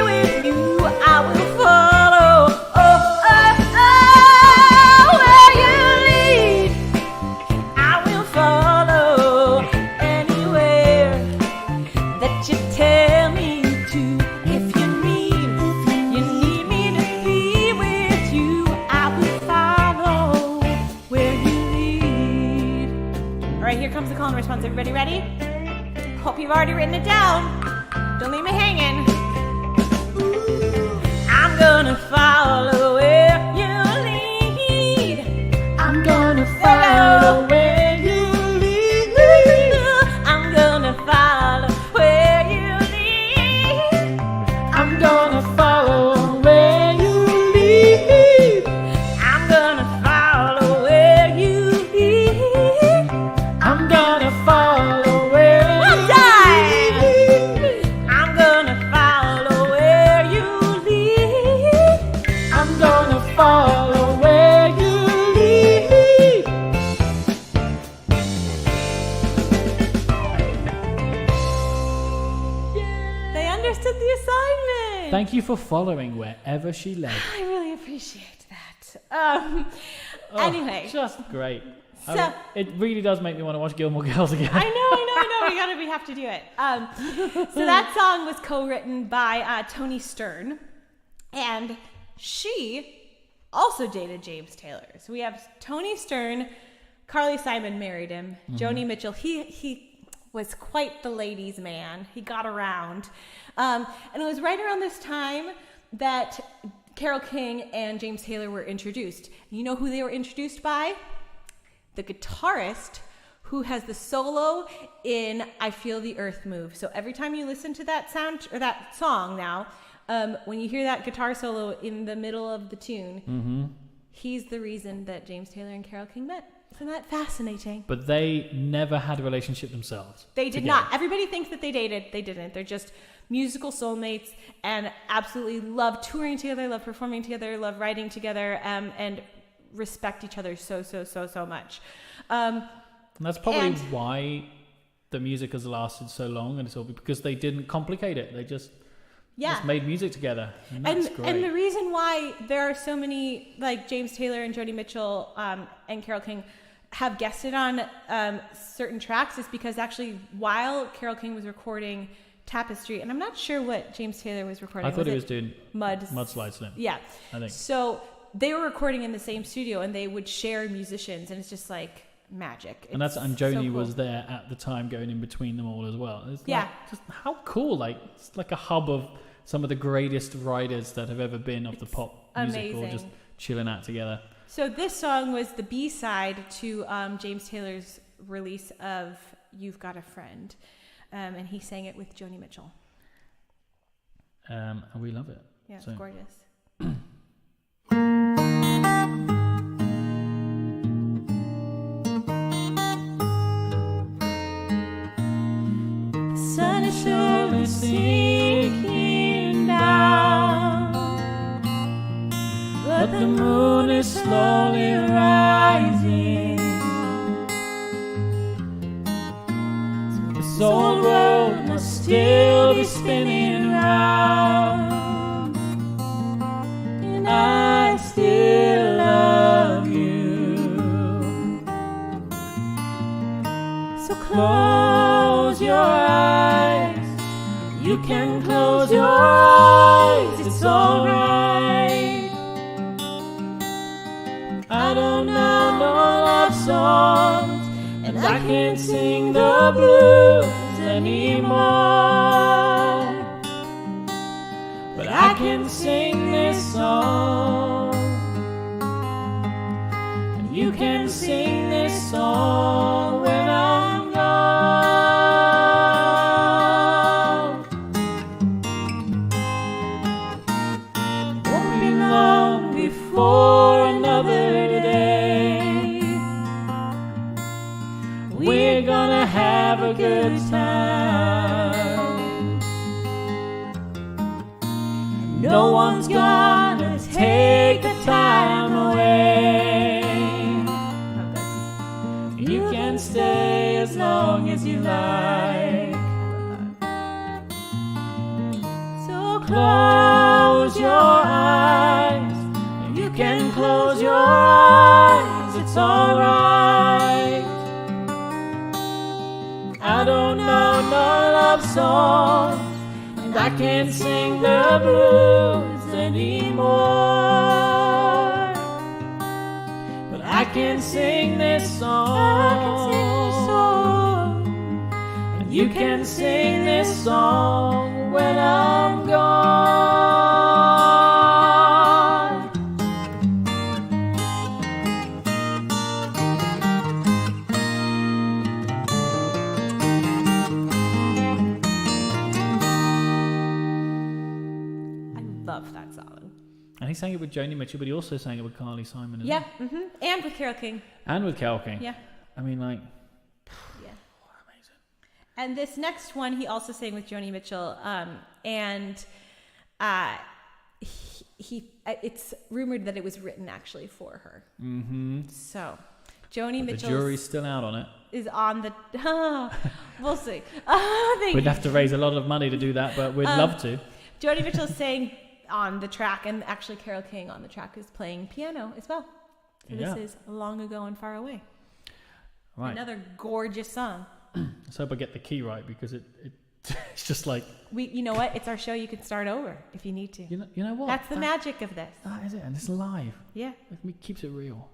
with you, I will follow. Oh, oh, oh, where you lead, I will follow. Anywhere that you tell me to. If you need me to be with you, I will follow where you lead. All right, here comes the call and response. Everybody ready? Hope you've already written it down. Don't leave me hanging. I'm gonna follow where you lead. I'm gonna follow where you lead. I'm gonna follow where you lead. I'm gonna follow where you lead. I'm gonna follow where you lead. I'm gonna follow where One time. I'm gonna follow where you lead. I'm gonna follow where you lead. They understood the assignment. Thank you for following wherever she led. I really appreciate that. Oh, Anyway. just great. So- It really does make me want to watch Gilmore Girls again. I know. We have to do it. So that song was co-written by Tony Stern, and she also dated James Taylor. So we have Tony Stern, Carly Simon married him, Joni Mitchell. He was quite the ladies' man. He got around, and it was right around this time that Carole King and James Taylor were introduced. You know who they were introduced by? The guitarist who has the solo in I Feel the Earth Move. So every time you listen to that sound or that song now, when you hear that guitar solo in the middle of the tune, he's the reason that James Taylor and Carole King met. Isn't that fascinating? But they never had a relationship themselves. They did together. not. Everybody thinks that they dated. They didn't. They're just musical soulmates and absolutely love touring together, love performing together, love writing together, and respect each other so much. And that's probably And- why the music has lasted so long, and it's all because they didn't complicate it. They just made music together, and that's great. And the reason why there are so many, like James Taylor and Joni Mitchell and Carole King have guested on certain tracks is because actually while Carole King was recording Tapestry, and I'm not sure what James Taylor was recording. I thought he was doing Mudslide Slim. Yeah. I think. So they were recording in the same studio and they would share musicians, and it's just like magic. And It's Joni so cool. was there at the time, going in between them all as well. It's Yeah. like, just how cool! Like it's like a hub of some of the greatest writers that have ever been of the pop music, all just amazing. chilling out together. So this song was the B-side to James Taylor's release of You've Got a Friend. And he sang it with Joni Mitchell. And we love it. Yeah, it's So- gorgeous. The sun is surely sinking down, but the moon is slowly rising. This old road must still be spinning round, and I still love you. So close your eyes. You can close your eyes. It's alright. I don't know no love songs, and I can't sing the blues anymore, but I can sing this song, and you can sing this song when I'm gone. Won't be long before another day. We're gonna have a good time. No one's gonna take the time away. You can stay as long as you like. So close your eyes. You can close your eyes. It's alright. I don't know no love songs, and I can't sing the blues anymore. But I can sing this song. And you can sing this song when I'm gone. Love that song. And he sang it with Joni Mitchell, but he also sang it with Carly Simon. Yeah, and with Carole King. And with Carole King. Yeah. I mean, like, yeah, amazing. And this next one, he also sang with Joni Mitchell, and it's rumored that it was written actually for her. Mm-hmm. So, Joni Mitchell. The jury's still out on it. Is on the. We'll see. We'd have to raise a lot of money to do that, but we'd love to. Joni Mitchell sang on the track, and actually Carole King on the track is playing piano as well. So this is Long Ago and Far Away. Right. Another gorgeous song. Let's hope I get the key right, because it's just like... You know what? It's our show. You can start over if you need to. You know what? That's the magic of this. That is it, and it's live. Yeah. It keeps it real.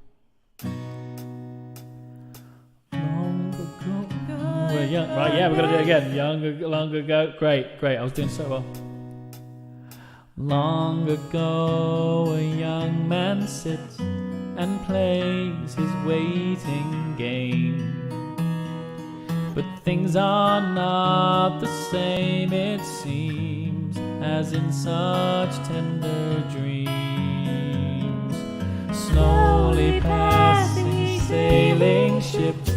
Long ago... We're young. Right, yeah, we're going to do it again. Long ago. Great. I was doing so well. Long ago, a young man sits and plays his waiting game. But things are not the same, it seems, as in such tender dreams. Slowly passing sailing ships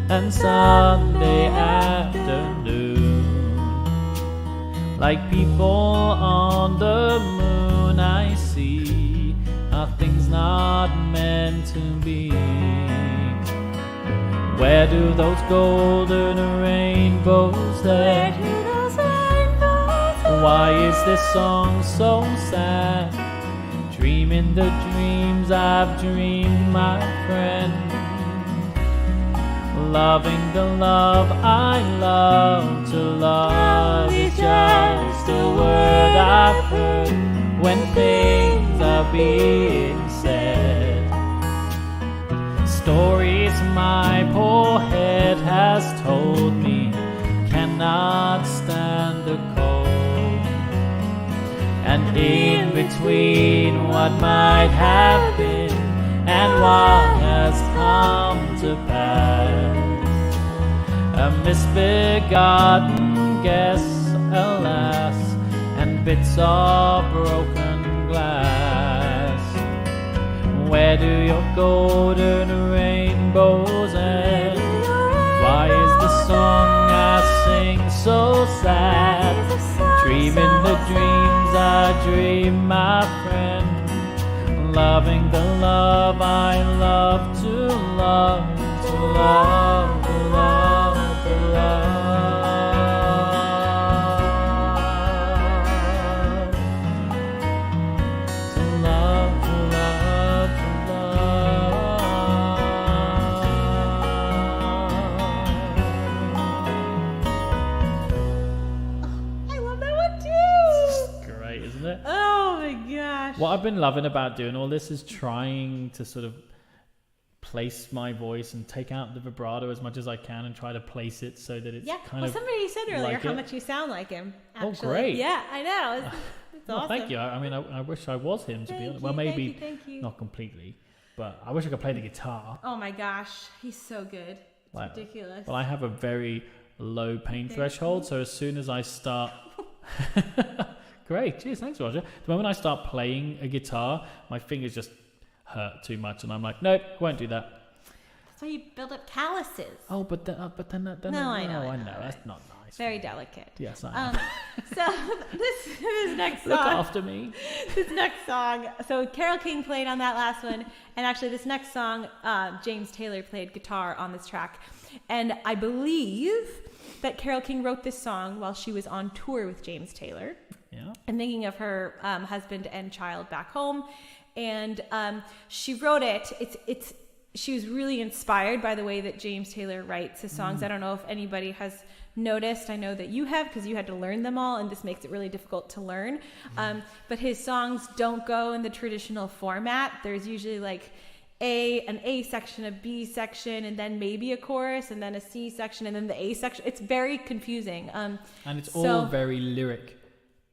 and Sunday afternoon. Like people on the moon I see are things not meant to be. Where do those golden rainbows there? Why is this song so sad? Dreaming the dreams I've dreamed, my friend. Loving the love I love. To love is just a word I've heard when things are being said. Stories my poor head has told me cannot stand the cold. And in between what might have been and what has come to pass, a misbegotten guess, alas, and bits of broken glass. Where do your golden rainbows end? Why is the song I sing so sad? Dreaming the dreams I dream, my friend. Loving the love I love, to love, to love, to love, to love. To love, to love, to I love that one too. Great, isn't it? Oh my gosh. What I've been loving about doing all this is trying to sort of place my voice and take out the vibrato as much as I can and try to place it so that it's kind of... somebody said earlier like how it. much you sound like him, actually. Oh, great. Yeah, I know. It's Well, awesome. thank you. I mean, I wish I was him, to be honest. Well, maybe thank you. not completely. but I wish I could play the guitar. Oh my gosh, he's so good. It's Like, ridiculous. But I have a very low pain threshold, so as soon as I start... Great, cheers, thanks, Roger. The moment I start playing a guitar, my fingers just hurt too much, and I'm like, nope, won't do that. That's why you build up calluses. Oh, but then I know. That's not nice. Very delicate. Yes, I know. So this next song. Look after me. This next song. So Carole King played on that last one, and actually this next song, James Taylor played guitar on this track, and I believe that Carole King wrote this song while she was on tour with James Taylor. Yeah. And thinking of her husband and child back home, and she wrote it. She was really inspired by the way that James Taylor writes his songs. I don't know if anybody has noticed. I know that you have, because you had to learn them all, and this makes it really difficult to learn. But his songs don't go in the traditional format. There's usually like an A section, a B section, and then maybe a chorus, and then a C section, and then the A section. It's very confusing. And it's all very lyric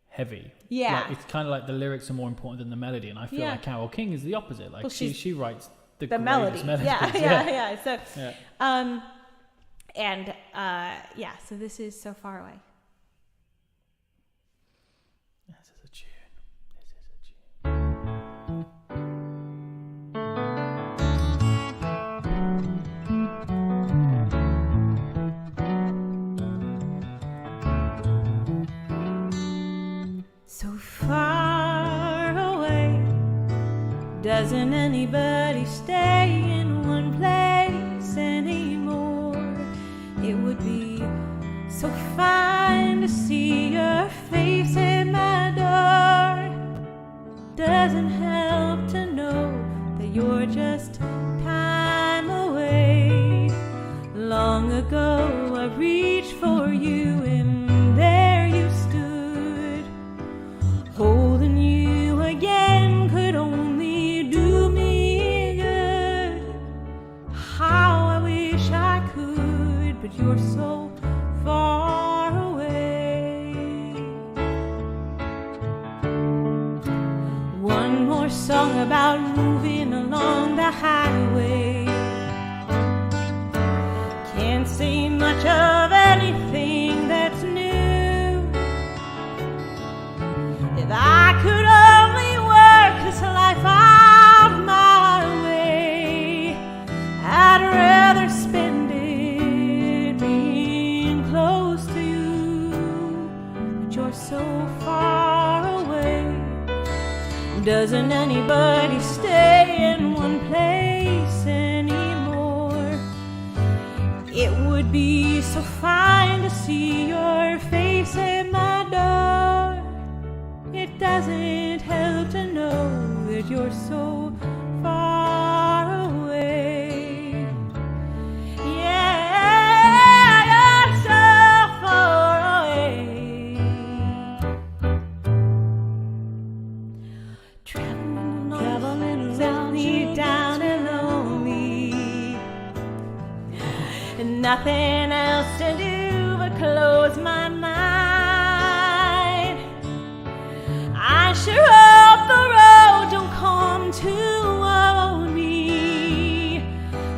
heavy. Yeah. Like, it's kind of like the lyrics are more important than the melody, and I feel like Carole King is the opposite. Like, she writes the melody. melodies. Yeah. So, so this is So Far Away. This is a tune. So far away, doesn't anybody stay in one place anymore? It would be so fine to see your face at my door. Doesn't help to know that you're just time away. Long ago I reached for you, and there you stood. Holding you again could only do me good. How I wish I could, but you're so far away. One more song about moving along the highway. Can't say much of anything that's new. If I could only work this life out my way, I'd rather spend it being close to you. But you're so far away. Doesn't anybody stay in one place anymore? It would be so fine to see your face at my door. It doesn't help to know that you're so far away. Yeah, you're so far away. Traveling around, down and lonely, and nothing else to do but close my mind. I sure hope the road don't come to own me.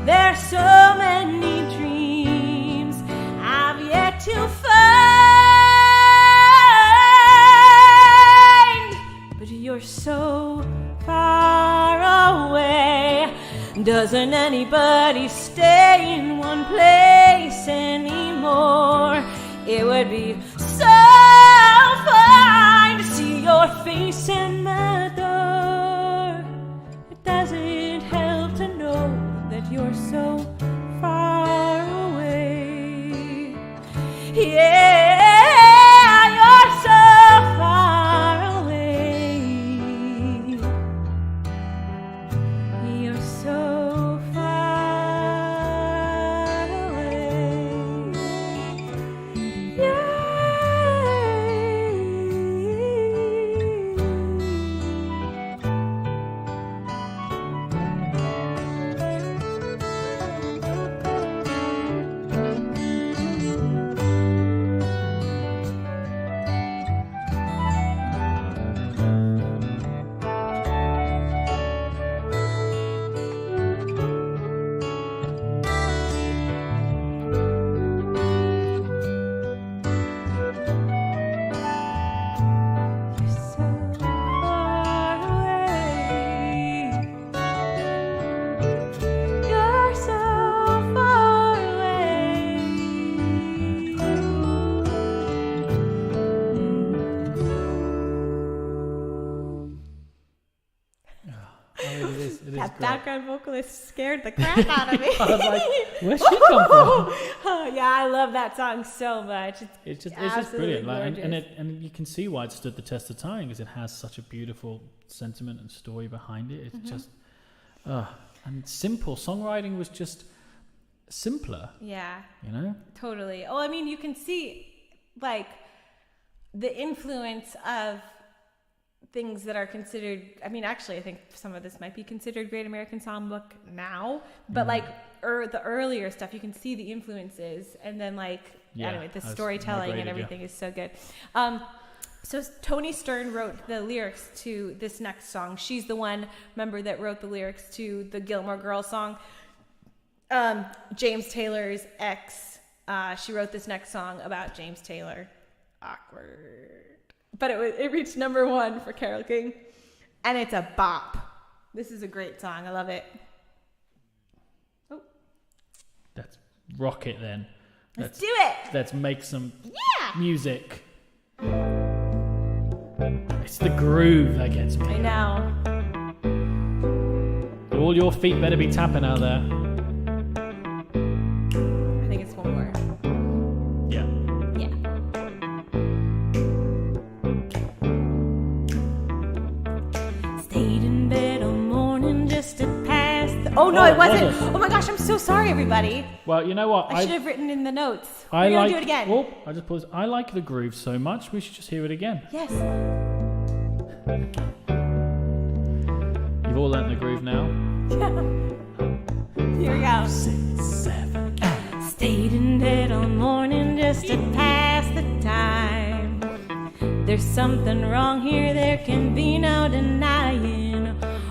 There's so many dreams I've yet to find, but you're so far away. Doesn't anybody stay in one place anymore? It would be so fine to see your face in my door. It doesn't help to know that you're so far away. Yeah, you're so far away. You're so far away. Yeah. background vocalist scared the crap out of me. I was like, where'd she come from? Oh, yeah, I love that song so much. It's just brilliant. Like, gorgeous. and you can see why it stood the test of time, because it has such a beautiful sentiment and story behind it. It's just, and simple. Songwriting was just simpler. Yeah. You know? Totally. Oh, I mean, you can see, like, the influence of things that are considered, I mean, actually, I think some of this might be considered Great American Songbook now, but like the earlier stuff, you can see the influences, and then anyway, the storytelling and everything is so good. So Toni Stern wrote the lyrics to this next song. She's the one, remember, that wrote the lyrics to the Gilmore Girls song. James Taylor's ex, she wrote this next song about James Taylor. Awkward. But it reached number 1 for Carole King, and it's a bop. This is a great song. I love it. Oh, Let's rock it then. let's do it. Let's make some Yeah. music. It's the groove that gets me. I know. All your feet better be tapping out there. I think it's one more. Yeah. Yeah. Stayed in bed all morning just to pass the... Oh, no, Oh, it it wasn't. wasn't. Oh, my gosh, I'm so sorry, everybody. Well, you know what? I should have written in the notes. I We're going like. to do it again. Oh, I just paused. I like the groove so much. We should just hear it again. Yes. You've all learnt the groove now. Here we go. 6, 7, 8. Stayed in bed all morning just to pass the time. There's something wrong here, there can be no denying.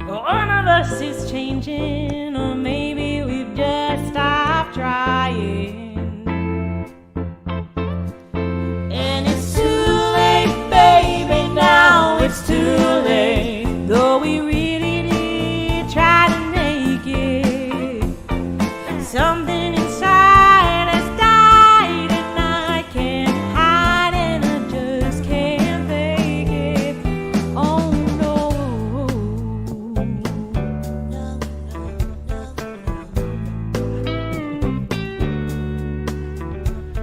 One of us is changing, or maybe we've just stopped trying. And it's too late, baby, now it's too late. Though we really did try to make it, something inside has died, and I can't hide, and I just can't fake it. Oh no.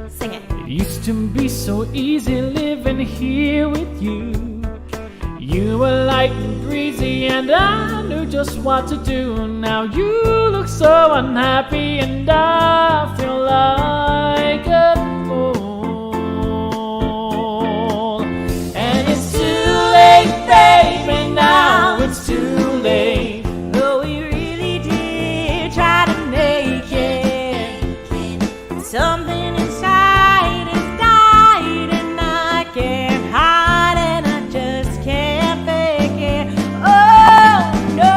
Sing it. It used to be so easy living here with you. You were light and breezy, and I knew just what to do. Now you look so unhappy, and I feel like a fool. And it's too late, baby, now it's too late. Though we really did try to make it, something inside has died, and I can't hide, and I just can't fake it. Oh no.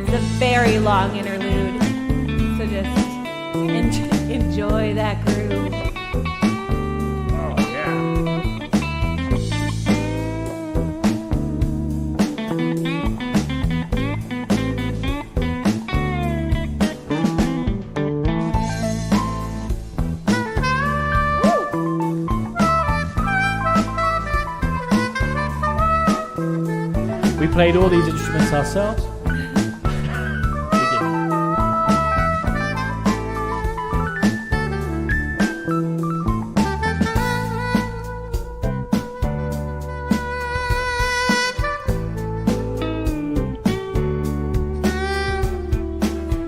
It's a very long interlude, so just enjoy that groove. Oh, yeah. We played all these instruments ourselves. We did.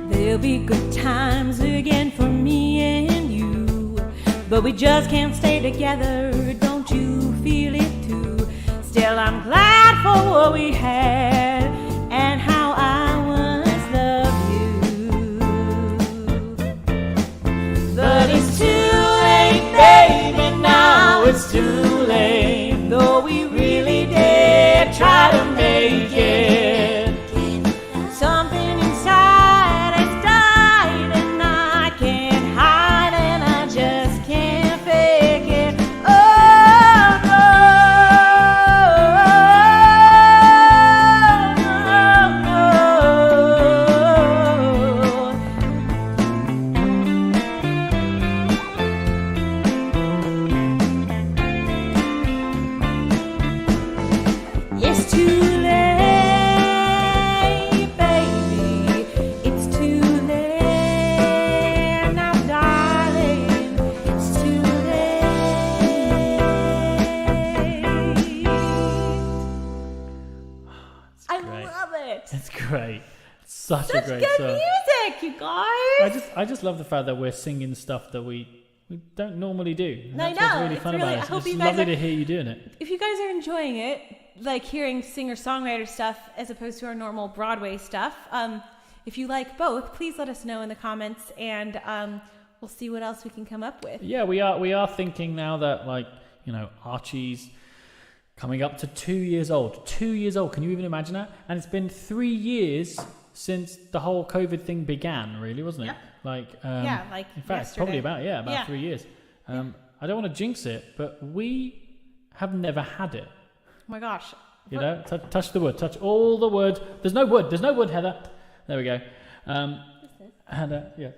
There'll be good times again for me and you, but we just can't stay together. Don't you feel it too? Still, I'm glad for what we had and how I once loved you. But it's too late, baby, now it's too late. Though we really did try to make it, something inside has died, and I can't hide, and I just can't fake it. Oh no. a great good song. music, you guys. I just love the fact that we're singing stuff that we don't normally do. And I that's know, what's really it's fun really- about I it. hope It's you guys lovely are- to hear you doing it. If you guys are enjoying it, like hearing singer-songwriter stuff as opposed to our normal Broadway stuff, if you like both, please let us know in the comments, and we'll see what else we can come up with. Yeah, we are thinking now that, like, you know, Archie's coming up to 2 years old. 2 years old, can you even imagine that? And it's been 3 years since the whole COVID thing began, really, wasn't it? Yep. Like, like in fact, yesterday. probably about Yeah. 3 years. I don't want to jinx it, but we have never had it. Oh my gosh. You know, touch the wood, touch all the wood. There's no wood, Heather. There we go. Heather, yeah.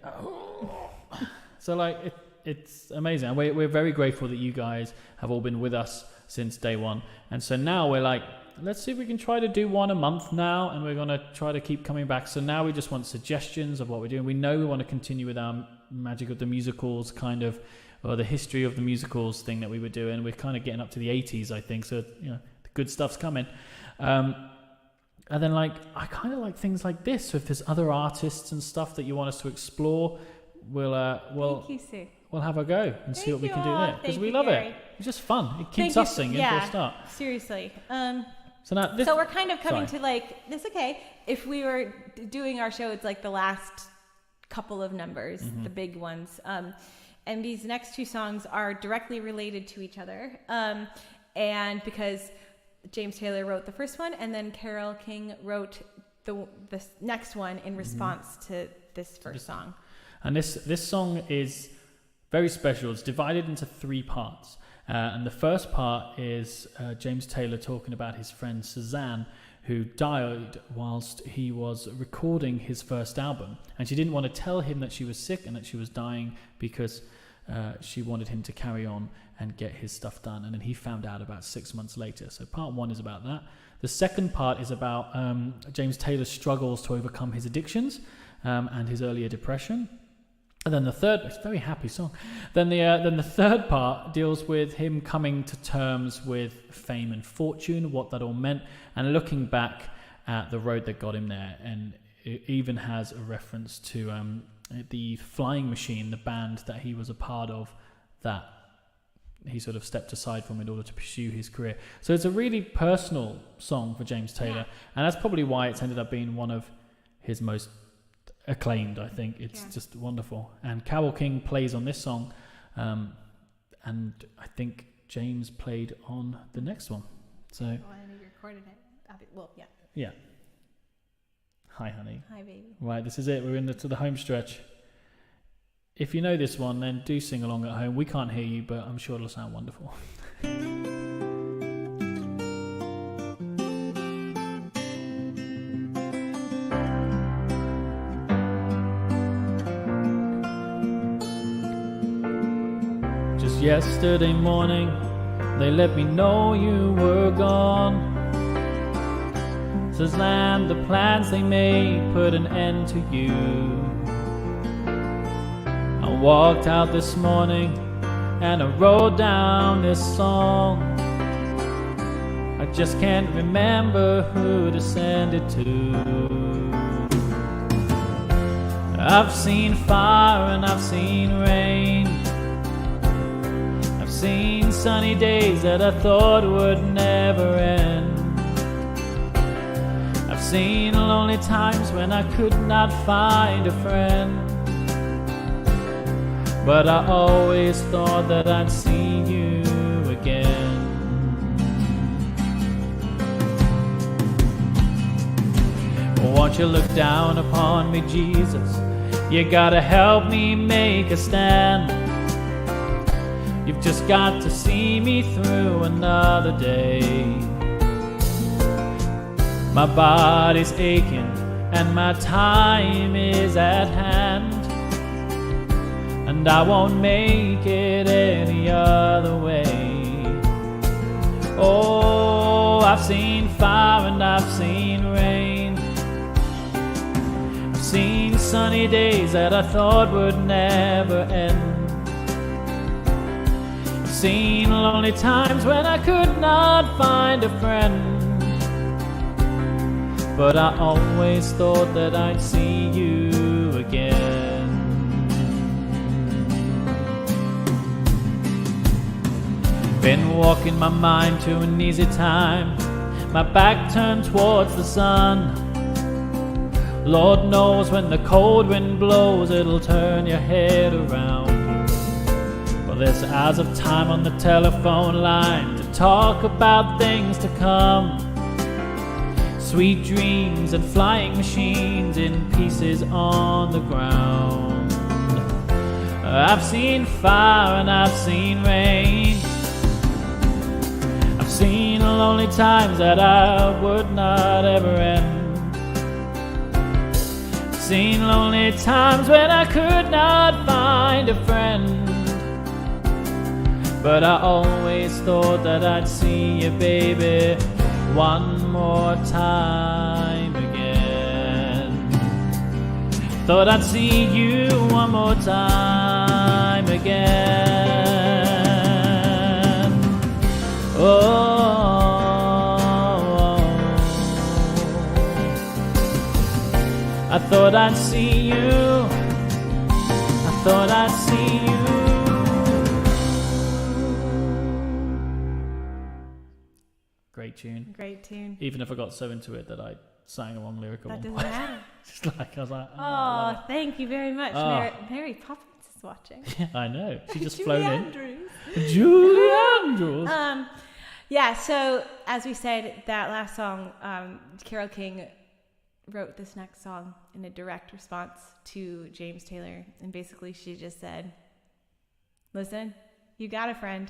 So, like, it's amazing. And we're very grateful that you guys have all been with us since day one. And so now we're like, let's see if we can try to do one a month now, and we're going to try to keep coming back. So now we just want suggestions of what we're doing. We know we want to continue with our Magic of the Musicals kind of, or the history of the musicals thing that we were doing. We're kind of getting up to the 80s, I think. So, you know, the good stuff's coming. And then, like, I kind of like things like this. So if there's other artists and stuff that you want us to explore, we'll Thank you, Sue. we'll have a go and see what we can do there, because Thank we you, love Gary. it. It's just fun. It keeps Thank us you. singing Yeah, for a start. seriously. So now this, So we're kind of coming sorry. to, like, it's okay. If we were doing our show, it's like the last couple of numbers, the big ones. And these next two songs are directly related to each other. And because James Taylor wrote the first one, and then Carole King wrote the next one in response to this first song. And this song is very special. It's divided into 3 parts. And the first part is James Taylor talking about his friend Suzanne, who died whilst he was recording his first album. And she didn't want to tell him that she was sick and that she was dying, because she wanted him to carry on and get his stuff done. And then he found out about 6 months later. So part 1 is about that. The second part is about James Taylor's struggles to overcome his addictions and his earlier depression. And then the third, it's a very happy song. Then the third part deals with him coming to terms with fame and fortune, what that all meant, and looking back at the road that got him there. And it even has a reference to the Flying Machine, the band that he was a part of, that he sort of stepped aside from in order to pursue his career. So it's a really personal song for James Taylor, and that's probably why it's ended up being one of his most acclaimed. I think it's just wonderful. And Carole King plays on this song, and I think James played on the next one. So Well, I know you recorded it. Well, yeah. yeah. Hi, honey. Hi, baby. Right, this is it. We're to the home stretch. If you know this one, then do sing along at home. We can't hear you, but I'm sure it'll sound wonderful. Just yesterday morning, they let me know you were gone. Suzanne, the plans they made put an end to you. I walked out this morning and I wrote down this song. I just can't remember who to send it to. I've seen fire and I've seen rain. I've seen sunny days that I thought would never end. I've seen lonely times when I could not find a friend. But I always thought that I'd see you again. Won't you look down upon me, Jesus? You gotta help me make a stand. You've just got to see me through another day. My body's aching and my time is at hand, and I won't make it any other way. Oh, I've seen fire and I've seen rain. I've seen sunny days that I thought would never end. I've seen lonely times when I could not find a friend. but I always thought that I'd see you again. Been walking my mind to an easy time, my back turned towards the sun. Lord knows when the cold wind blows, it'll turn your head around. Well, there's hours of time on the telephone line to talk about things to come. Sweet dreams and flying machines in pieces on the ground. I've seen fire and I've seen rain. I've seen lonely times that I would not ever end. Seen lonely times when I could not find a friend, but I always thought that I'd see you, baby, one more time again. Thought I'd see you one more time again. Oh, I thought I'd see you. I thought I'd see you. Great tune. Great tune. Even if I got so into it that I sang a wrong lyric at That one doesn't point. matter. Just like I was like, Oh, thank you very much. Oh. Mary Poppins is watching. yeah, I know. She just Julie flown Andrews. in. Julie Andrews. Yeah, so as we said, that last song, Carole King wrote this next song in a direct response to James Taylor. And basically she just said, listen, you got a friend,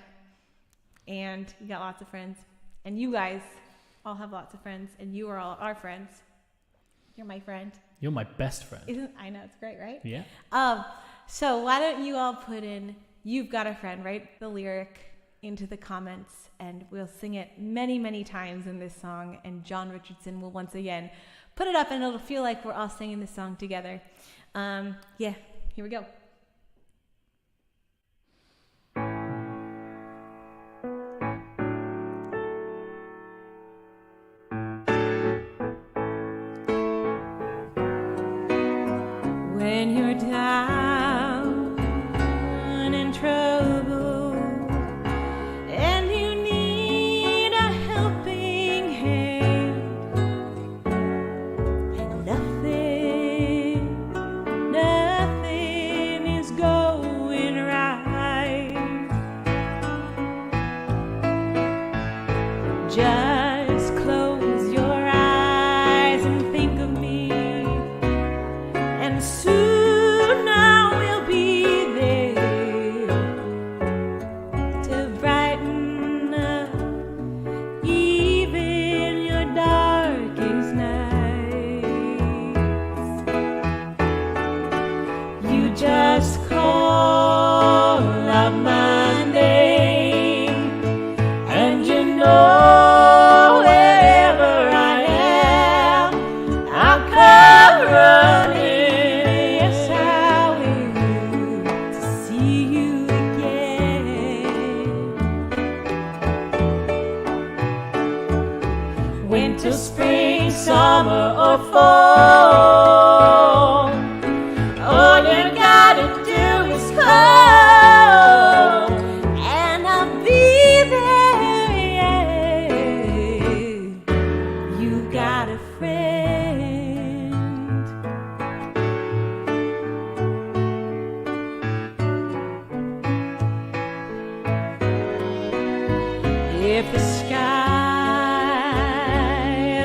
and you got lots of friends, and you guys all have lots of friends, and you are all our friends. You're my friend. You're my best friend. I know, it's great, right? Yeah. So why don't you all put in "You've Got a Friend," write the lyric into the comments, and we'll sing it many, many times in this song, and John Richardson will once again put it up, and it'll feel like we're all singing this song together. Yeah, here we go. When you're down in trouble and you need a helping hand, nothing is going right. Just close your eyes and think of me, and soon I will be there to brighten up even your darkest nights. You just call out my name, and you know wherever I am, I'll come running. Yes, I will, to see you again. Winter, spring, summer, or fall, all you gotta do is call, and I'll be there. Yeah. You got a friend. If the sky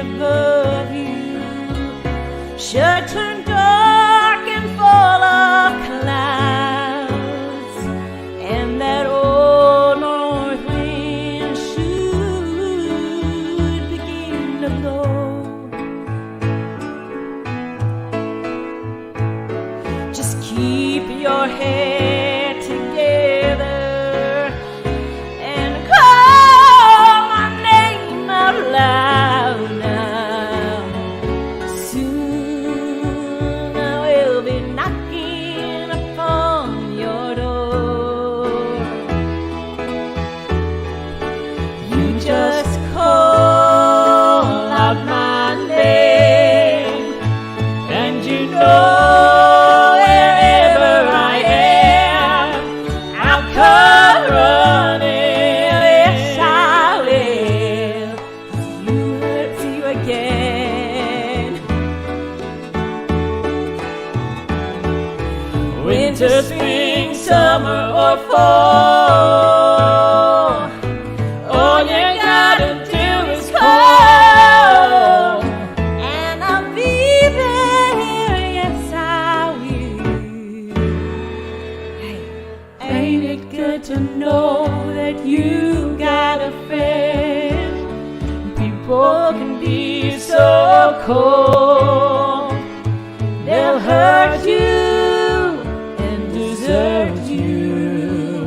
above you should turn dark and full of clouds, and that old north wind should begin to blow, just keep your head together and call my name out loud now. Soon I will be knocking upon your door. You just call out my name, winter, spring, summer, or fall. All you gotta do is call, and I'll be there. Yes, I will. Hey, ain't it good to know that you got a friend? People can be so cold. They'll hurt you and desert you.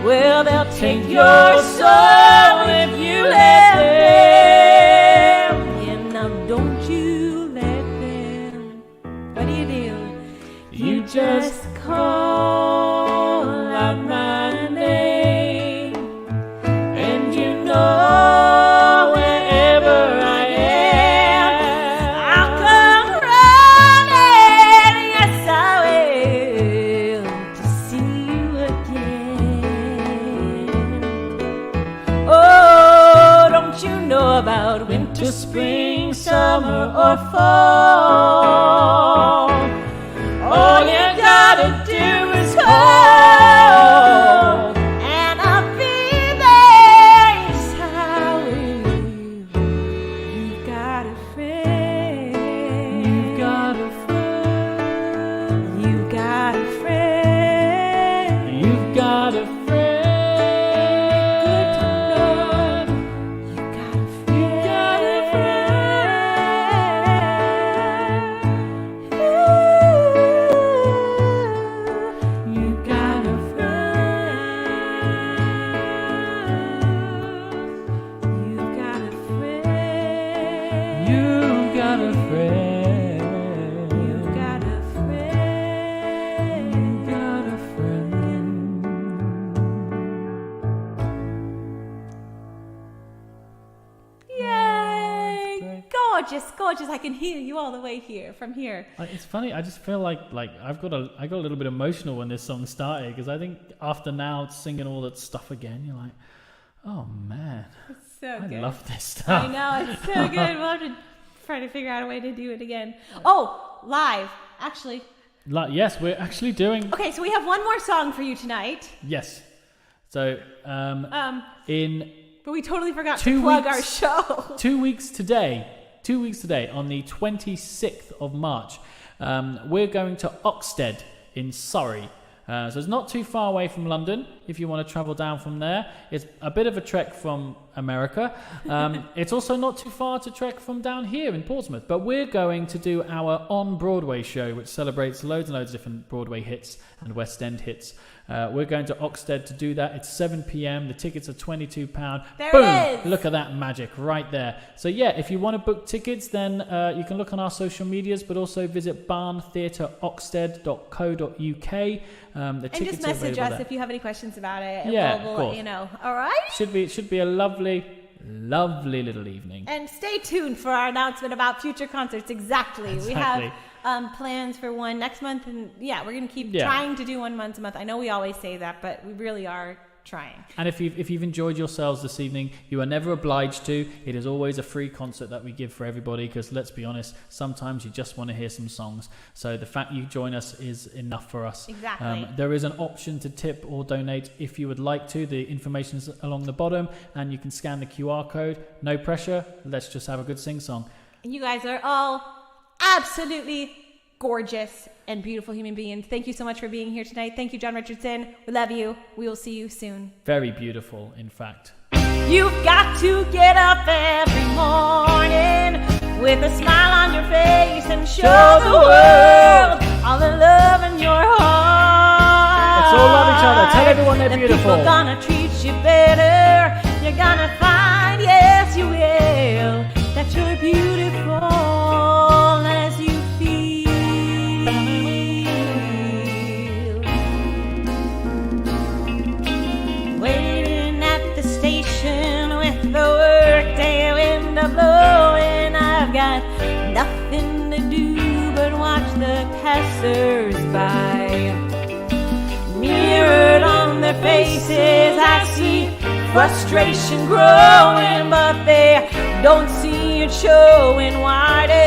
Well, they'll take your soul if you let them. And now don't you let them. What do? You just call out my name, and you know wherever I am, I'll come running. Yes, I will, to see you again. Oh, don't you know about winter, spring, summer, or fall? All you gotta do is call, and I'll be there. Yes, I will. You've got a friend. You've got a friend. You've got a friend. You've got a Good to know. friend. You got a friend. You got a friend. You got a friend. You got a friend. You got a friend. You got a friend. Yay! Gorgeous, gorgeous. I can hear you all the way here, from here. It's funny. I just feel like I got a little bit emotional when this song started, because I think after now singing all that stuff again, you're like, oh man, It's so I good. love this stuff. I know, it's so good. We'll have to try to figure out a way to do it again. Oh, live, actually. Yes, we're actually doing. Okay, so we have one more song for you tonight. Yes. So in But we totally forgot 2 to plug weeks. our show. 2 weeks today, on the 26th of March, we're going to Oxted in Surrey. So it's not too far away from London if you want to travel down from there. It's a bit of a trek from America. It's also not too far to trek from down here in Portsmouth. But we're going to do our on-Broadway show, which celebrates loads and loads of different Broadway hits and West End hits. We're going to Oxted to do that. It's 7 p.m. The tickets are £22. There Boom! it is. Look at that magic right there. So yeah, if you want to book tickets, then you can look on our social medias, but also visit barntheatreoxted.co.uk. The And tickets just are message available us there. if you have any questions about it. And Yeah, of we'll, course. you know. All right? Should be a lovely little evening. And stay tuned for our announcement about future concerts. Exactly. We have plans for one next month, and yeah, we're gonna keep trying to do one once a month. I know we always say that, but we really are trying. And if you've enjoyed yourselves this evening, you are never obliged to. It is always a free concert that we give for everybody, because let's be honest, sometimes you just want to hear some songs. So the fact you join us is enough for us. Exactly. There is an option to tip or donate if you would like to. The information is along the bottom, and you can scan the QR code. No pressure. Let's just have a good sing song. And you guys are all absolutely gorgeous and beautiful human beings. Thank you so much for being here tonight. Thank you, John Richardson. We love you. We will see you soon. Very beautiful, in fact. You've got to get up every morning with a smile on your face and show the world all the love in your heart. Let's all love each other. Tell everyone they're And beautiful. people gonna treat you better. You're gonna find, yes you will, that you're beautiful as you feel. Waiting at the station with the workday window blowing, I've got nothing to do but watch the passers-by. Mirrored on their faces, I see frustration growing, but they don't see it showing. Why do I?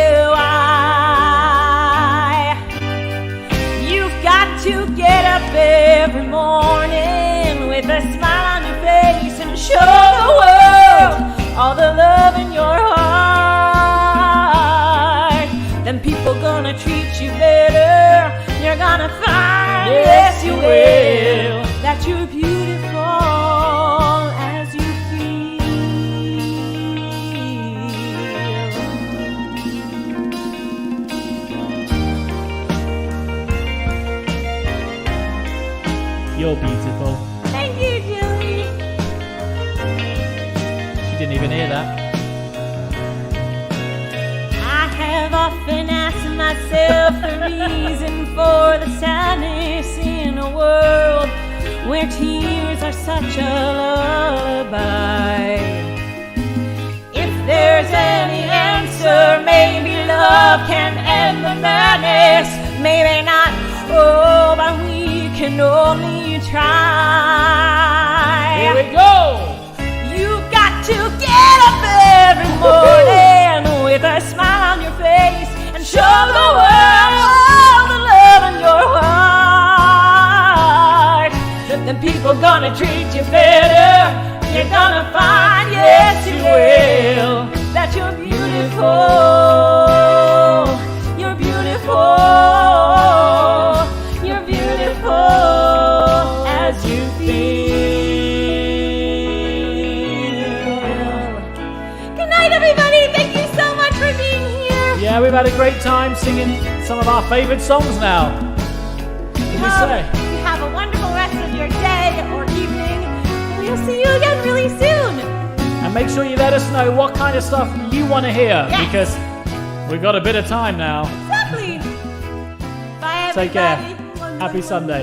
You've got to get up every morning with a smile on your face and show the world all the love in your heart. Then people gonna treat you better. You're gonna find, yes you will, that you're beautiful as you feel. You're beautiful. Thank you, Julie. She didn't even hear that. I have often asked myself the reason for the sadness in a world where tears are such a lullaby. If there's any answer, maybe love can end the madness. Maybe not, oh, but we can only try. Here we go. You got to get up every morning with a smile on your face and show the world all the love in your heart. Then people gonna treat you better. You're gonna find, yes you will, that you're beautiful. You're beautiful. You're beautiful as you feel. Good night, everybody. Thank you so much for being here. Yeah, we've had a great time singing some of our favourite songs now. What do you say? You have a wonderful rest of your day or evening. And we'll see you again really soon. And make sure you let us know what kind of stuff you want to hear, Yes. because we've got a bit of time now. Exactly. Bye, everybody. Take care. Happy Sunday.